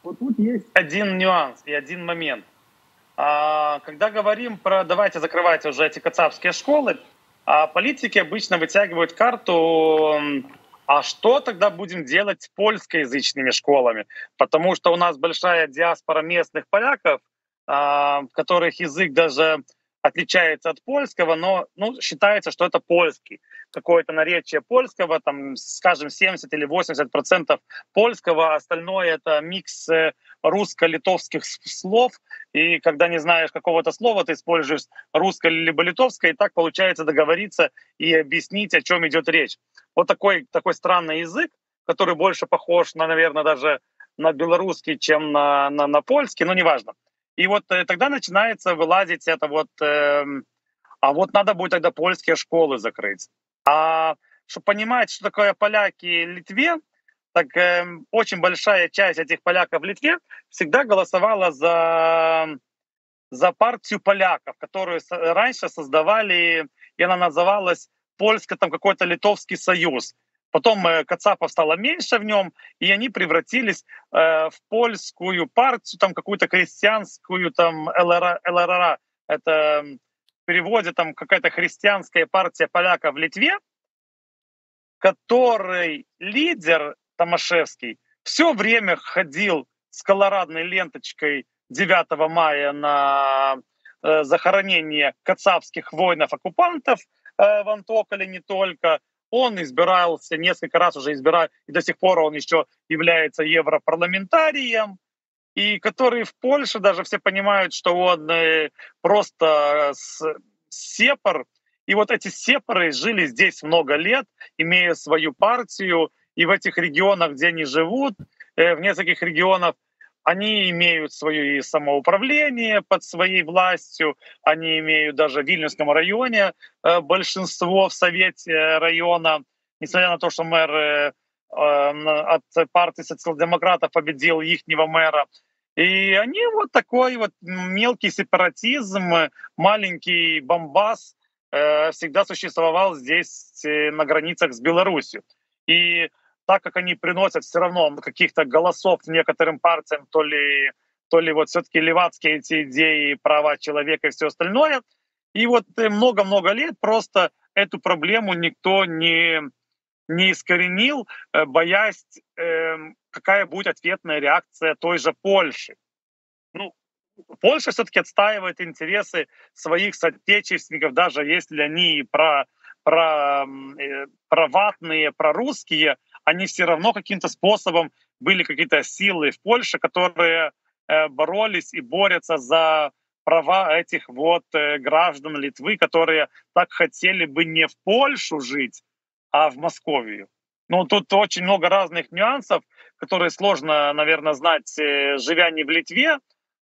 Вот тут есть один нюанс и один момент. Когда говорим про, давайте закрывайте уже эти кацапские школы, политики обычно вытягивают карту, а что тогда будем делать с польскоязычными школами? Потому что у нас большая диаспора местных поляков, которых язык даже отличается от польского, но считается, что это польский. Какое-то наречие польского, там, скажем, 70 или 80% польского, а остальное это микс русско-литовских слов. И когда не знаешь какого-то слова, ты используешь русское либо литовское, и так получается договориться и объяснить, о чем идет речь. Вот такой странный язык, который больше похож на, наверное, даже на белорусский, чем на польский, но неважно. И вот тогда начинается вылазить это вот, а вот надо будет тогда польские школы закрыть. А чтобы понимать, что такое поляки в Литве, так очень большая часть этих поляков в Литве всегда голосовала за партию поляков, которую раньше создавали, и она называлась Польско, там какой-то Литовский союз. Потом кацапов стало меньше в нем, и они превратились в польскую партию, там какую-то крестьянскую, там ЛРР, это в переводе там какая-то христианская партия поляков в Литве, которой лидер Томашевский все время ходил с колорадной ленточкой 9 мая на захоронение кацапских воинов-оккупантов в Антополе не только. Он избирался, несколько раз уже избирал, и до сих пор он еще является европарламентарием, и который в Польше даже все понимают, что он просто сепар. И вот эти сепары жили здесь много лет, имея свою партию, и в этих регионах, где они живут, в нескольких регионах, они имеют свое и самоуправление под своей властью, они имеют даже в Вильнюсском районе большинство в совете района, несмотря на то, что мэр от партии социал-демократов победил ихнего мэра. И они вот такой вот мелкий сепаратизм, маленький бомбас всегда существовал здесь на границах с Беларусью. И так как они приносят все равно каких-то голосов некоторым партиям, то ли вот все-таки левацкие эти идеи, права человека и все остальное. И вот много-много лет просто эту проблему никто не искоренил, боясь, какая будет ответная реакция той же Польши. Ну, Польша все-таки отстаивает интересы своих соотечественников, даже если они проватные, прорусские, они все равно каким-то способом были какие-то силы в Польше, которые боролись и борются за права этих вот граждан Литвы, которые так хотели бы не в Польшу жить, а в Московию. Ну, тут очень много разных нюансов, которые сложно, наверное, знать, живя не в Литве.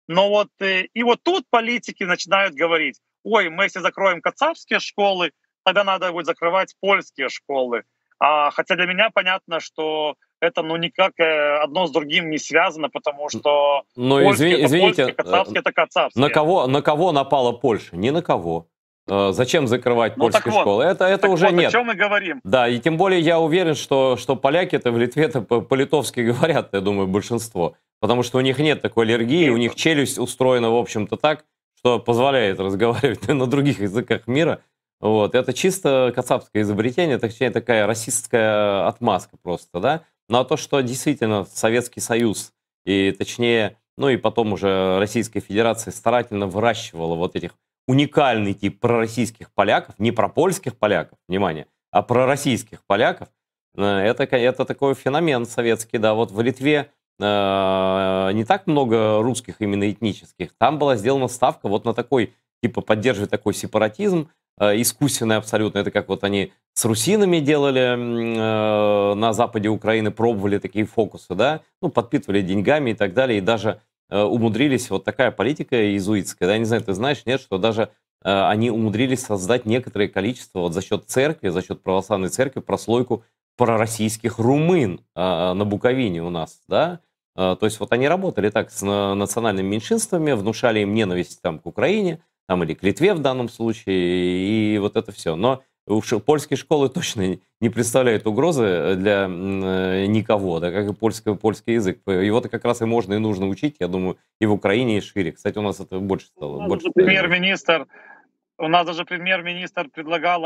Но вот и вот тут политики начинают говорить: ой, мы если закроем кацапские школы, тогда надо будет закрывать польские школы. Хотя для меня понятно, что это никак одно с другим не связано, потому что Но польские это извините, польские, кацапские это кацапские. на кого напала Польша? Ни на кого. Зачем закрывать Ну так польские вот, школы? Это уже о нет. чем мы говорим. Да, и тем более я уверен, что поляки-то в Литве-то по-литовски говорят, я думаю, большинство. Потому что у них нет такой аллергии, у них челюсть устроена, в общем-то, так, что позволяет разговаривать на других языках мира. Вот. Это чисто кацапское изобретение, точнее, такая расистская отмазка просто, да. Ну а то, что действительно Советский Союз, и точнее, ну и потом уже Российская Федерация старательно выращивала вот этих уникальный тип пророссийских поляков, не пропольских поляков, внимание, а пророссийских поляков, это такой феномен советский, да. Вот в Литве не так много русских именно этнических, там была сделана ставка вот на такой, типа, поддерживать такой сепаратизм, искусственный абсолютно. Это как вот они с русинами делали на западе Украины, пробовали такие фокусы, да, ну, подпитывали деньгами и так далее, и даже умудрились, вот такая политика иезуитская, да, я не знаю, ты знаешь, нет, что даже они умудрились создать некоторое количество вот за счет церкви, за счет православной церкви прослойку пророссийских румын на Буковине у нас, да. То есть вот они работали так с национальными меньшинствами, внушали им ненависть там к Украине, там или к Литве в данном случае, и вот это все. Но уж польские школы точно не представляют угрозы для никого, да, как и польский язык. Его-то как раз и можно, и нужно учить, я думаю, и в Украине, и шире. Кстати, у нас это больше стало. У нас даже премьер-министр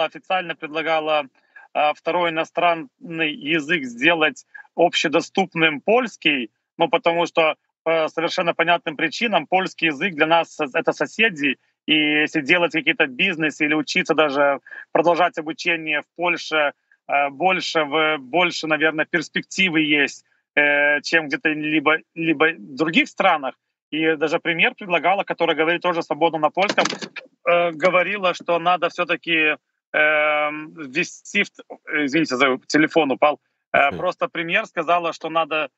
официально предлагала второй иностранный язык сделать общедоступным польский, ну, потому что по совершенно понятным причинам польский язык для нас это соседи, И если делать какие-то бизнес или учиться даже, продолжать обучение в Польше, больше, наверное, перспективы есть, чем где-то либо в других странах. И даже пример предлагала, который говорит тоже свободно на польском, говорила, что надо все-таки ввести, извините, телефон упал, просто пример сказала, что надо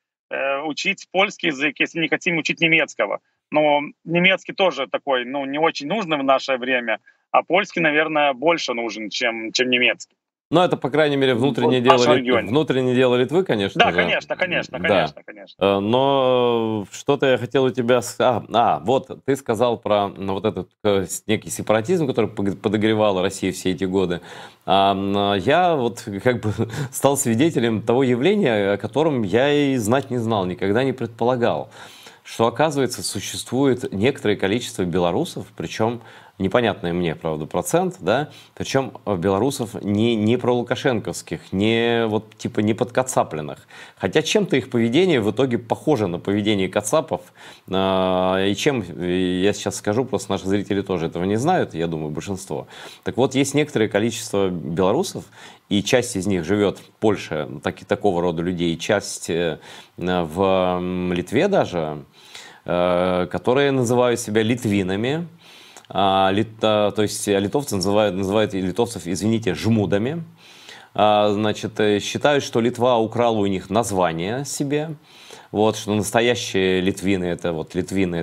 учить польский язык, если не хотим учить немецкого. Но немецкий тоже такой, ну, не очень нужный в наше время, а польский, наверное, больше нужен, чем немецкий. Ну, это, по крайней мере, Вот в нашем регионе. внутреннее дело Литвы, конечно Да, же. конечно, конечно, Да. конечно. Но что-то я хотел у тебя... Вот ты сказал про вот этот некий сепаратизм, который подогревала Россия все эти годы. Я вот как бы стал свидетелем того явления, о котором я и знать не знал, никогда не предполагал. Что, оказывается, существует некоторое количество белорусов, причем непонятный мне, правда, процент, да, причем белорусов не пролукашенковских, не вот типа не подкацапленных. Хотя чем-то их поведение в итоге похоже на поведение кацапов. И чем, я сейчас скажу, просто наши зрители тоже этого не знают, я думаю, большинство. Так вот, есть некоторое количество белорусов, и часть из них живет в Польше, такого рода людей, часть в Литве даже, которые называют себя литвинами. То есть литовцы называют литовцев, извините, жмудами. Значит, считают, что Литва украла у них название себе. Вот, что настоящие литвины, это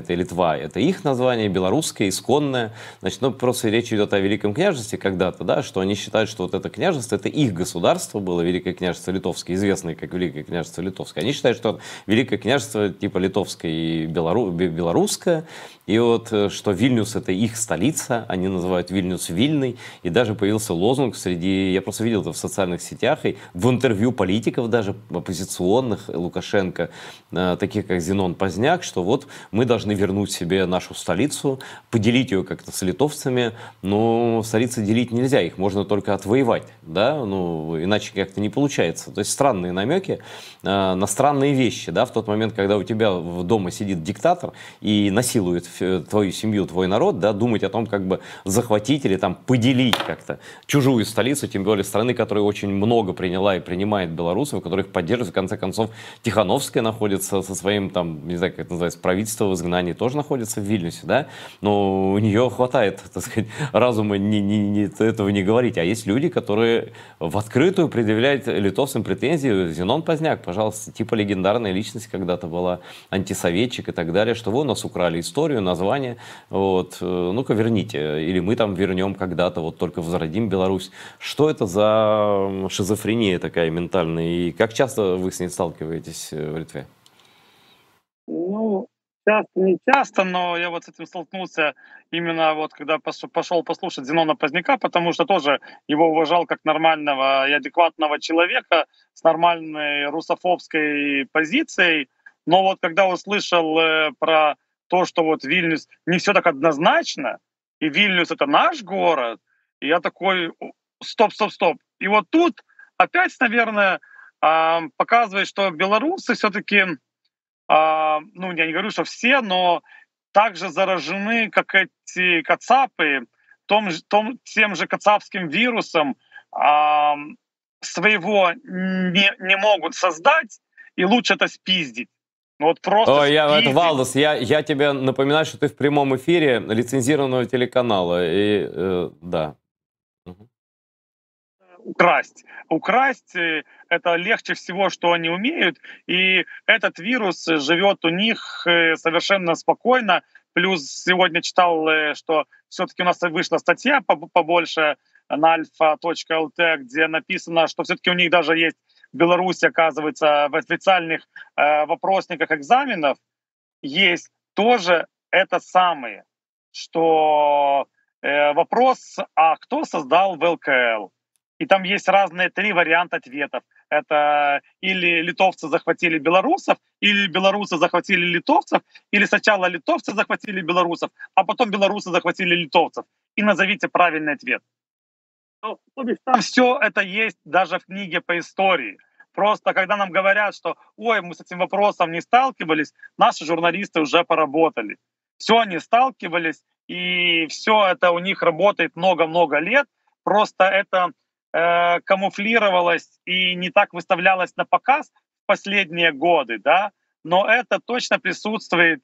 Литва, это их название, белорусское, исконное. Значит, ну, просто речь идет о Великом княжестве когда-то, да, что они считают, что вот это княжество, это их государство было, Великое княжество Литовское, известное как Великое княжество Литовское. Они считают, что Великое княжество типа Литовское и белорусское, и вот что Вильнюс это их столица, они называют Вильнюс Вильной, и даже появился лозунг среди, я просто видел это в социальных сетях, и в интервью политиков даже оппозиционных Лукашенко, таких как Зенон Поздняк, что вот мы должны вернуть себе нашу столицу, поделить ее как-то с литовцами, но столицы делить нельзя, их можно только отвоевать, да, ну, иначе как-то не получается. То есть странные намеки на странные вещи, да, в тот момент, когда у тебя дома сидит диктатор и насилует твою семью, твой народ, да, думать о том, как бы захватить или там поделить как-то чужую столицу, тем более страны, которая очень много приняла и принимает белорусов, которых поддерживает, в конце концов, Тихановская находится со своим, там, не знаю, как это называется, правительство в изгнании, тоже находится в Вильнюсе, да, но у нее хватает, так сказать, разума этого не говорить, а есть люди, которые в открытую предъявляют литовцам претензии. Зенон Поздняк, пожалуйста, типа легендарная личность когда-то была, антисоветчик и так далее, что вы у нас украли историю, название, вот, ну-ка верните, или мы там вернем когда-то, вот только возродим Беларусь. Что это за шизофрения такая ментальная, и как часто вы с ней сталкиваетесь в Литве? Ну, часто, не часто, но я вот с этим столкнулся именно вот когда пошел послушать Зенона Поздняка, потому что тоже его уважал как нормального и адекватного человека с нормальной русофобской позицией. Но вот когда услышал про то, что вот Вильнюс не все так однозначно, и Вильнюс это наш город, и я такой, стоп, стоп, стоп. И вот тут опять, наверное, показывает, что белорусы все-таки, ну, я не говорю, что все, но также заражены, как эти кацапы, тем же кацапским вирусом, своего не могут создать, и лучше это спиздить. Ну вот просто Ой, это спиздить. Валдос, я тебе напоминаю, что ты в прямом эфире лицензированного телеканала, и да. Мгм. Украсть. Украсть это легче всего, что они умеют, и этот вирус живет у них совершенно спокойно. Плюс сегодня читал, что все-таки у нас вышла статья побольше на alpha.lt, где написано, что все-таки у них даже есть в Беларуси, оказывается, в официальных вопросниках экзаменов есть тоже это самое, что вопрос, а кто создал ВЛКЛ? И там есть разные 3 варианта ответов. Это или литовцы захватили белорусов, или белорусы захватили литовцев, или сначала литовцы захватили белорусов, а потом белорусы захватили литовцев. И назовите правильный ответ. Ну, то есть там все это есть даже в книге по истории. Просто когда нам говорят, что ой, мы с этим вопросом не сталкивались, наши журналисты уже поработали. Все они сталкивались, и все это у них работает много-много лет, просто это камуфлировалось и не так выставлялось на показ в последние годы, да, но это точно присутствует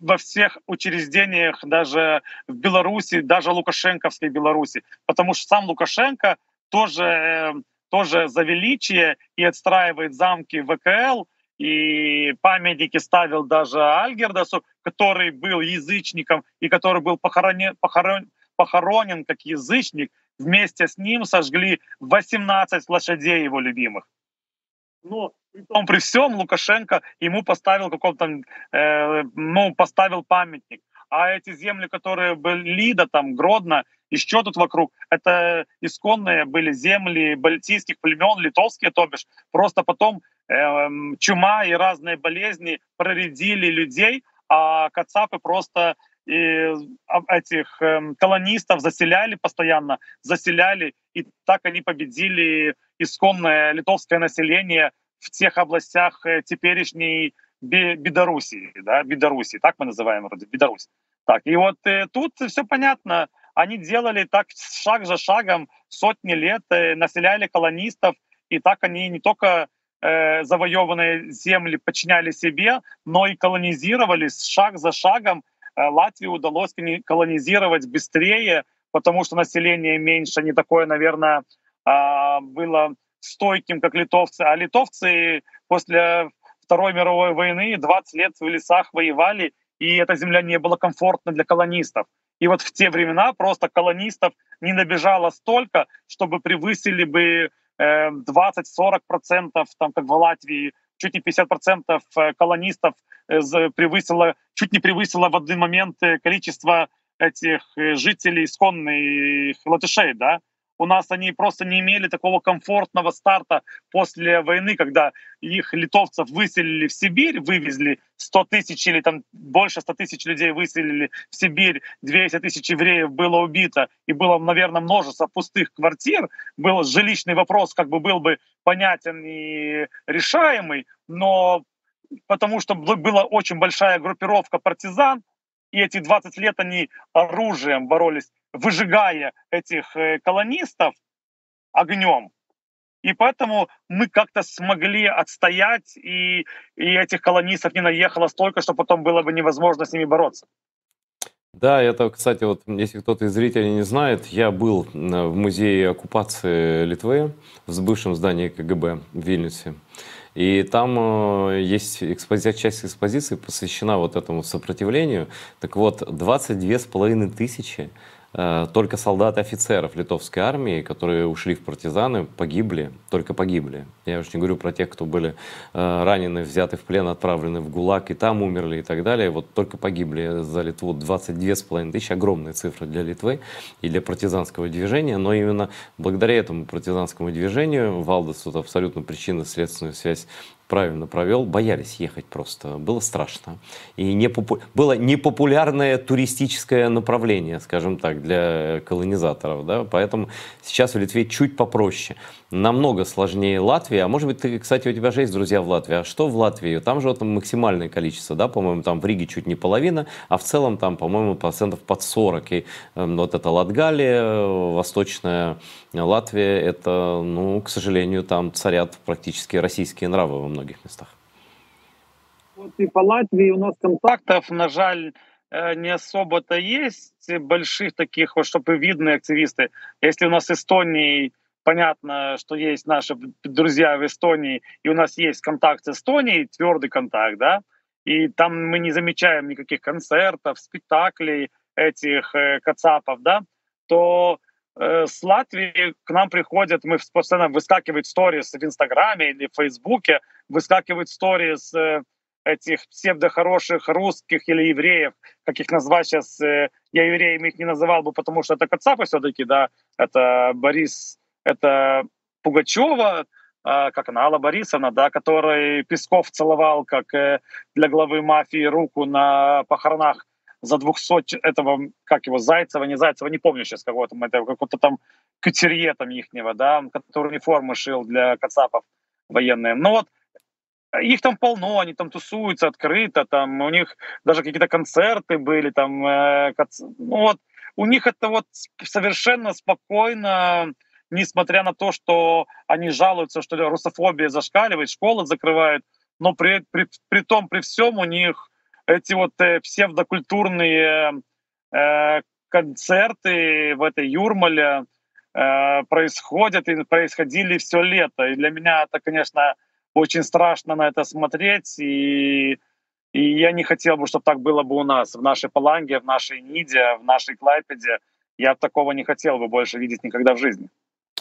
во всех учреждениях, даже в Беларуси, даже лукашенковской Беларуси, потому что сам Лукашенко тоже за величие и отстраивает замки ВКЛ, и памятники ставил даже Альгердасу, который был язычником и который был похоронен как язычник. Вместе с ним сожгли 18 лошадей его любимых. Но при том при всем Лукашенко ему поставил поставил памятник. А эти земли, которые были Лида, там, Гродно, еще тут вокруг, это исконные были земли балтийских племен, литовские, то бишь. Просто потом чума и разные болезни проредили людей, а кацапы просто этих колонистов заселяли постоянно, и так они победили исконное литовское население в тех областях теперешней Белоруссии, да, Белоруссии, так мы называем вроде, Беларусь. Так, и вот тут все понятно. Они делали так шаг за шагом сотни лет, населяли колонистов, и так они не только завоеванные земли подчиняли себе, но и колонизировались шаг за шагом. Латвию удалось колонизировать быстрее, потому что население меньше, не такое, наверное, было стойким, как литовцы. А литовцы после Второй мировой войны 20 лет в лесах воевали, и эта земля не была комфортна для колонистов. И вот в те времена просто колонистов не набежало столько, чтобы превысили бы 20-40%, там, как в Латвии, чуть не 50% колонистов чуть не превысило в один момент количество этих жителей исконных латышей, да. У нас они просто не имели такого комфортного старта после войны, когда их литовцев выселили в Сибирь, вывезли 100 тысяч или там больше 100 тысяч людей выселили в Сибирь, 200 тысяч евреев было убито, и было, наверное, множество пустых квартир, был жилищный вопрос, как бы был бы понятен и решаемый, но потому что была очень большая группировка партизан, и эти 20 лет они оружием боролись, выжигая этих колонистов огнем. И поэтому мы как-то смогли отстоять, и этих колонистов не наехало столько, что потом было бы невозможно с ними бороться. Да, это, кстати, вот если кто-то из зрителей не знает, я был в музее оккупации Литвы в бывшем здании КГБ в Вильнюсе. И там есть часть экспозиции посвящена вот этому сопротивлению. Так вот, 22,5 тысячи только солдат и офицеров литовской армии, которые ушли в партизаны, погибли, только погибли. Я уж не говорю про тех, кто были ранены, взяты в плен, отправлены в ГУЛАГ и там умерли и так далее. Вот только погибли за Литву 22,5 тысячи. Огромная цифра для Литвы и для партизанского движения. Но именно благодаря этому партизанскому движению, Валдес тут абсолютно причинно-следственную связь правильно провел, боялись ехать просто, было страшно. И было непопулярное туристическое направление, скажем так, для колонизаторов. Да? Поэтому сейчас в Литве чуть попроще. Намного сложнее Латвии. А может быть, ты, кстати, у тебя же есть друзья в Латвии. А что в Латвии? Там же вот максимальное количество, да, по-моему, там в Риге чуть не половина, а в целом там, по-моему, процентов под 40. И вот это Латгалия, восточная Латвия, это, ну, к сожалению, там царят практически российские нравы во многих местах. Вот и по Латвии у нас контактов, на жаль, не особо-то есть больших таких, вот, чтобы видные активисты. Если у нас с Эстонией, понятно, что есть наши друзья в Эстонии, и у нас есть контакт с Эстонией, твердый контакт, да, и там мы не замечаем никаких концертов, спектаклей этих кацапов, да, то с Латвии к нам приходят, мы постоянно выскакивают сторис в Инстаграме или в Фейсбуке, выскакивают сторис этих псевдохороших русских или евреев, как их назвать сейчас, я евреями их не называл бы, потому что это кацапы все-таки, да, это это Пугачева, как она, Алла Борисовна, да, который Песков целовал, как для главы мафии, руку на похоронах за 200 этого, как его, Зайцева, не помню сейчас какого-то там кутерье там ихнего, да, который униформы шил для кацапов военные. Но вот их там полно, они там тусуются открыто, там у них даже какие-то концерты были, там, ну вот, у них это вот совершенно спокойно, несмотря на то, что они жалуются, что русофобия зашкаливает, школы закрывают, но при том, при всем у них эти вот псевдокультурные концерты в этой Юрмале происходят и происходили все лето. И для меня это, конечно, очень страшно на это смотреть, и я не хотел бы, чтобы так было бы у нас, в нашей Паланге, в нашей Ниде, в нашей Клайпеде. Я такого не хотел бы больше видеть никогда в жизни.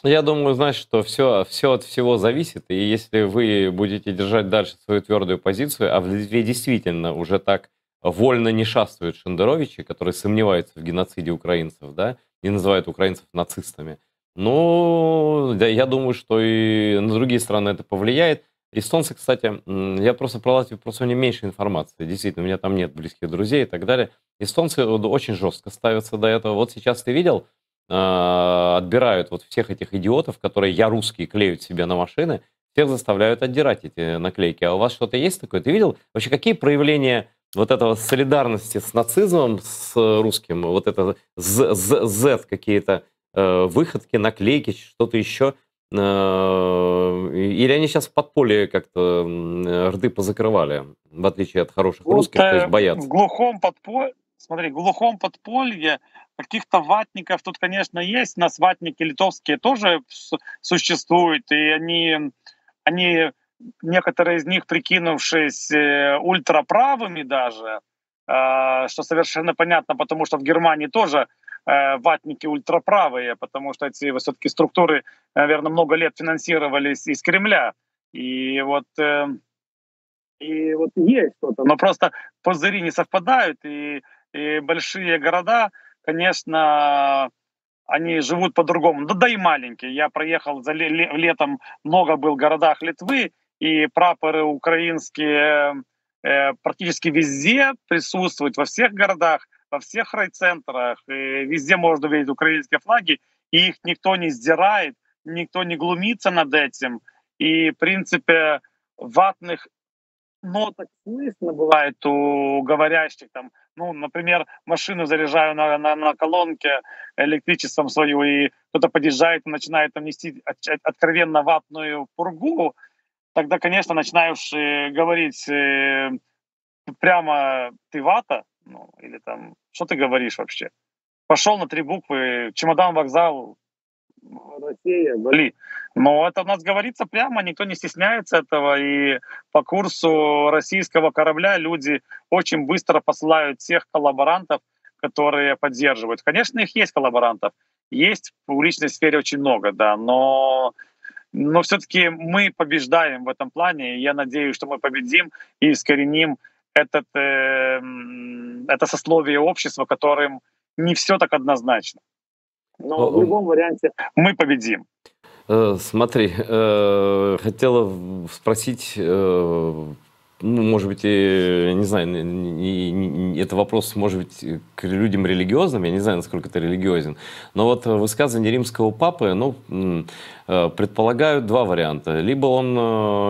Я думаю, знаешь, что все от всего зависит, и если вы будете держать дальше свою твердую позицию, а в Литве действительно уже так вольно не шастают шендеровичи, которые сомневаются в геноциде украинцев, да, и называют украинцев нацистами, ну, да, я думаю, что и на другие страны это повлияет. Эстонцы, кстати, я просто про Латвию просто у меня меньше информации, действительно, у меня там нет близких друзей и так далее. Эстонцы вот очень жестко ставятся до этого. Вот сейчас ты видел, отбирают вот всех этих идиотов, которые «я русский» клеют себе на машины, всех заставляют отдирать эти наклейки. А у вас что-то есть такое? Ты видел вообще, какие проявления вот этого солидарности с нацизмом, с русским, вот это Z какие-то выходки, наклейки, что-то еще? Или они сейчас в подполье как-то рты позакрывали, в отличие от хороших Вот русских, то есть в боятся? глухом подполье, смотри, в глухом подполье каких-то ватников тут, конечно, есть. У нас ватники литовские тоже существуют, и они, некоторые из них, прикинувшись ультраправыми даже, что совершенно понятно, потому что в Германии тоже ватники ультраправые, потому что эти все-таки структуры, наверное, много лет финансировались из Кремля. И вот есть что-то, но просто пузыри не совпадают, и большие города, конечно, они живут по-другому. Да и маленькие. Я проехал летом, много был в городах Литвы, и прапоры украинские практически везде присутствуют, во всех городах, во всех райцентрах, и везде можно увидеть украинские флаги, и их никто не сдирает, никто не глумится над этим. И, в принципе, ватных ноток слышно бывает у говорящих там, ну, например, машину заряжаю на колонке электричеством свою, и кто-то подъезжает и начинает там нести откровенно ватную пургу, тогда, конечно, начинаешь говорить прямо: «Ты вата?» Ну, или там: «Что ты говоришь вообще? Пошел на 3 буквы, чемодан, вокзал, Россия, вали». Но это у нас говорится прямо, никто не стесняется этого, и по курсу российского корабля люди очень быстро посылают тех коллаборантов, которые поддерживают. Конечно, их есть коллаборантов, есть в публичной сфере очень много, да, но все-таки мы побеждаем в этом плане, и я надеюсь, что мы победим и искореним это сословие общества, которым не все так однозначно. Но в любом варианте мы победим. Смотри, хотела спросить, ну, может быть, не знаю, это вопрос, может быть, к людям религиозным, я не знаю, насколько ты религиозен, но вот высказывание римского папы, ну, предполагают два варианта. Либо он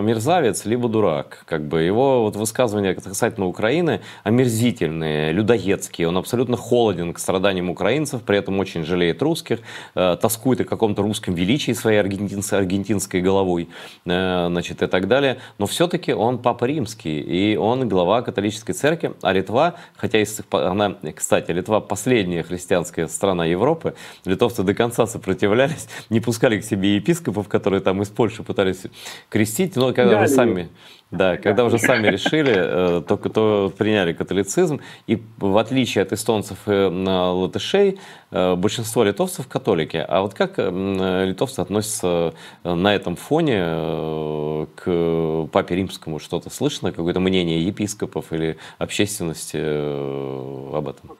мерзавец, либо дурак. Как бы его вот высказывания касательно Украины омерзительные, людоедские. Он абсолютно холоден к страданиям украинцев, при этом очень жалеет русских, тоскует о каком-то русском величии своей аргентинской головой, значит, и так далее. Но все-таки он папа римский, и он глава католической церкви. А Литва, хотя она, кстати, Литва последняя христианская страна Европы, литовцы до конца сопротивлялись, не пускали к себе епископов, которые там из Польши пытались крестить, но когда уже сами, да, когда уже сами решили, то приняли католицизм, и в отличие от эстонцев и латышей, большинство литовцев католики. А вот как литовцы относятся на этом фоне к папе римскому? Что-то слышно, какое-то мнение епископов или общественности об этом?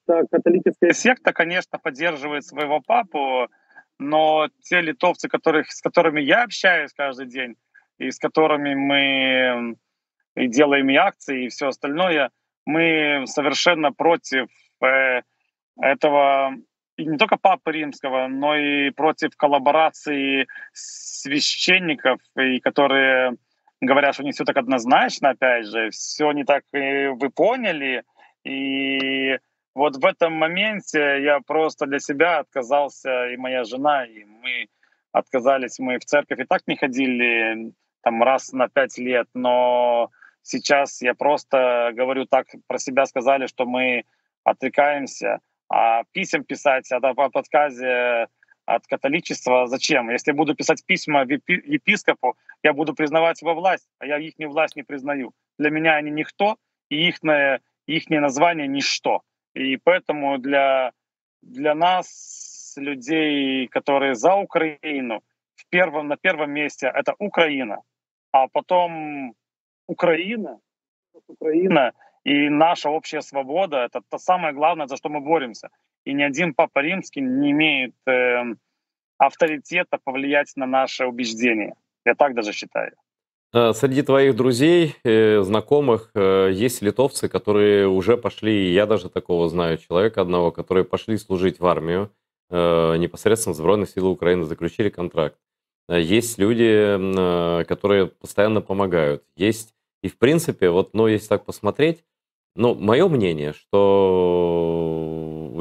Католическая секта, конечно, поддерживает своего папу, но те литовцы, с которыми я общаюсь каждый день, и с которыми мы и делаем и акции, и все остальное, мы совершенно против этого и не только Папы Римского, но и против коллаборации священников, и которые говорят, что не все так однозначно, опять же, все не так, вы поняли. И вот в этом моменте я просто для себя отказался, и моя жена, и мы отказались. Мы в церковь и так не ходили там раз на 5 лет, но сейчас я просто говорю так, про себя сказали, что мы отрекаемся, а писем писать об отказе от католичества зачем? Если я буду писать письма епископу, я буду признавать его власть, а я их власть не признаю. Для меня они никто, и их название ничто. И поэтому для нас, людей, которые за Украину, на первом месте это Украина, а потом Украина и наша общая свобода — это то самое главное, за что мы боремся. И ни один Папа Римский не имеет авторитета повлиять на наши убеждения. Я так даже считаю. Среди твоих друзей, знакомых, есть литовцы, которые уже пошли, я даже такого знаю, человека одного, которые пошли служить в армию, непосредственно в Збройные силы Украины, заключили контракт. Есть люди, которые постоянно помогают. Есть, и в принципе, вот, ну, если так посмотреть, ну, мое мнение, что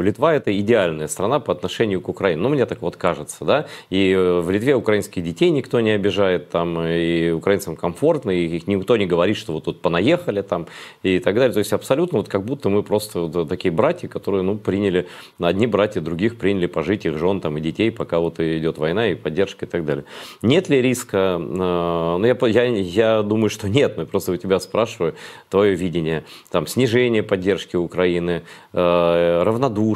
Литва — это идеальная страна по отношению к Украине. Ну, мне так вот кажется, да. И в Литве украинских детей никто не обижает, там, и украинцам комфортно, и их никто не говорит, что вот тут понаехали, там, и так далее. То есть абсолютно вот как будто мы просто вот такие братья, которые, ну, приняли, одни братья других приняли пожить их жен, там, и детей, пока вот идет война и поддержка и так далее. Нет ли риска? Ну, я думаю, что нет, но просто у тебя спрашиваю твое видение. Там, снижение поддержки Украины, равнодушие,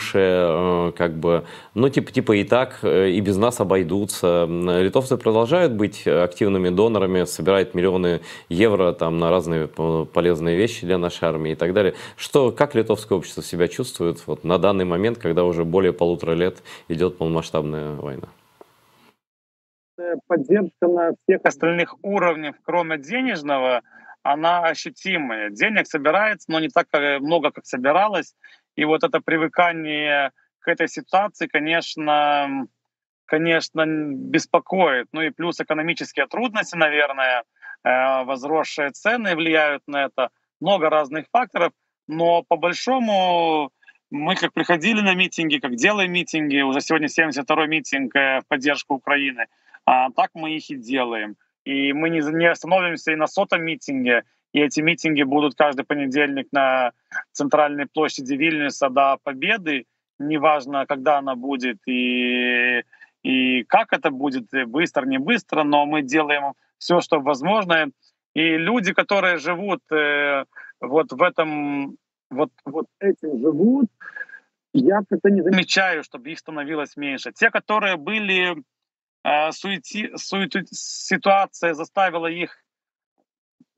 как бы, ну, типа и так, и без нас обойдутся. Литовцы продолжают быть активными донорами, собирают миллионы евро там на разные полезные вещи для нашей армии и так далее. Как литовское общество себя чувствует вот на данный момент, когда уже более 1,5 лет идет полномасштабная война? Поддержка на всех остальных уровнях, кроме денежного, она ощутимая. Денег собирается, но не так много, как собиралось. И вот это привыкание к этой ситуации, конечно, беспокоит. Ну и плюс экономические трудности, наверное, возросшие цены влияют на это. Много разных факторов. Но по большому мы как приходили на митинги, как делаем митинги, уже сегодня 72-й митинг в поддержку Украины, так мы их и делаем. И мы не остановимся и на 100-м митинге, и эти митинги будут каждый понедельник на центральной площади Вильнюса до Победы. Неважно, когда она будет и как это будет, быстро, не быстро, но мы делаем все, что возможно. И люди, которые живут вот в этом, вот этим живут, я как-то не замечаю, чтобы их становилось меньше. Те, которые были, ситуация заставила их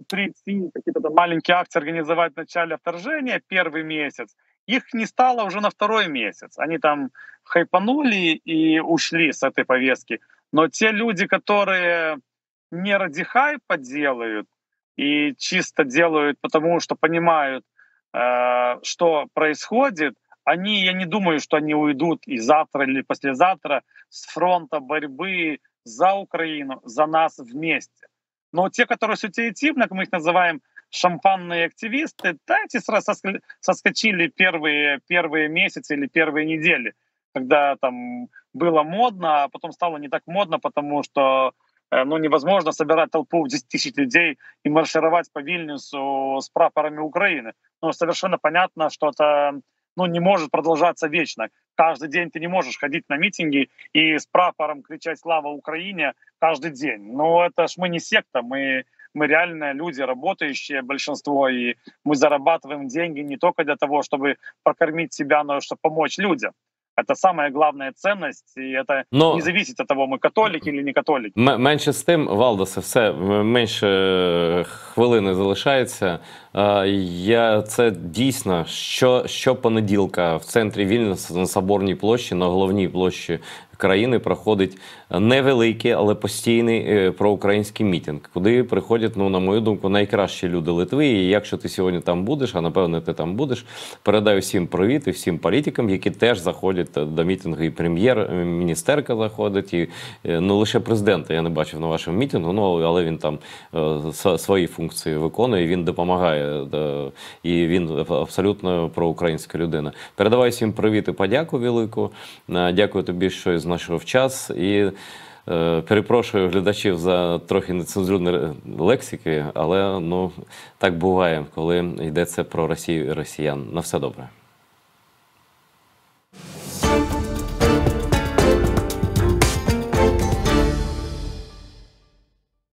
прийти, какие-то там маленькие акции организовать в начале вторжения, первый месяц, их не стало уже на 2-й месяц. Они там хайпанули и ушли с этой повестки. Но те люди, которые не ради хайпа делают и чисто делают, потому что понимают, что происходит, я не думаю, что они уйдут и завтра или послезавтра с фронта борьбы за Украину, за нас вместе. Но те, которые ситуативно, мы их называем шампанные активисты, да, эти сразу соскочили первые месяцы или первые недели, когда там было модно, а потом стало не так модно, потому что невозможно собирать толпу в 10 тысяч людей и маршировать по Вильнюсу с прапорами Украины. Но совершенно понятно, что это не может продолжаться вечно. Каждый день ты не можешь ходить на митинги и с прапором кричать «Слава Украине» каждый день. Но это ж мы не секта, мы реальные люди, работающие большинство, и мы зарабатываем деньги не только для того, чтобы прокормить себя, но и чтобы помочь людям. Это самая главная ценность, і це не зависить від того, ми католики чи не католики. Менше з тим, Валдосе, все, менше хвилини залишається. Це дійсно щопонеділка в центрі Вільнюса на Соборній площі, на головній площі країни проходить невеликий, але постійний проукраїнський мітинг, куди приходять, ну, на мою думку, найкращі люди Литви. І якщо ти сьогодні там будеш, а напевне ти там будеш, передаю всім привіт і всім політикам, які теж заходять до мітингу. І прем'єр-міністерка заходить, і ну, лише президента я не бачив на вашому мітингу, ну, але він там свої функції виконує, він допомагає, і він абсолютно проукраїнська людина. Передавай всім привіт і подяку велику. Дякую тобі, що знайшов час. І перепрошую глядачів за трохи нецензурні лексики, але ну, так буває, коли йдеться про Росію і росіян. На все добре.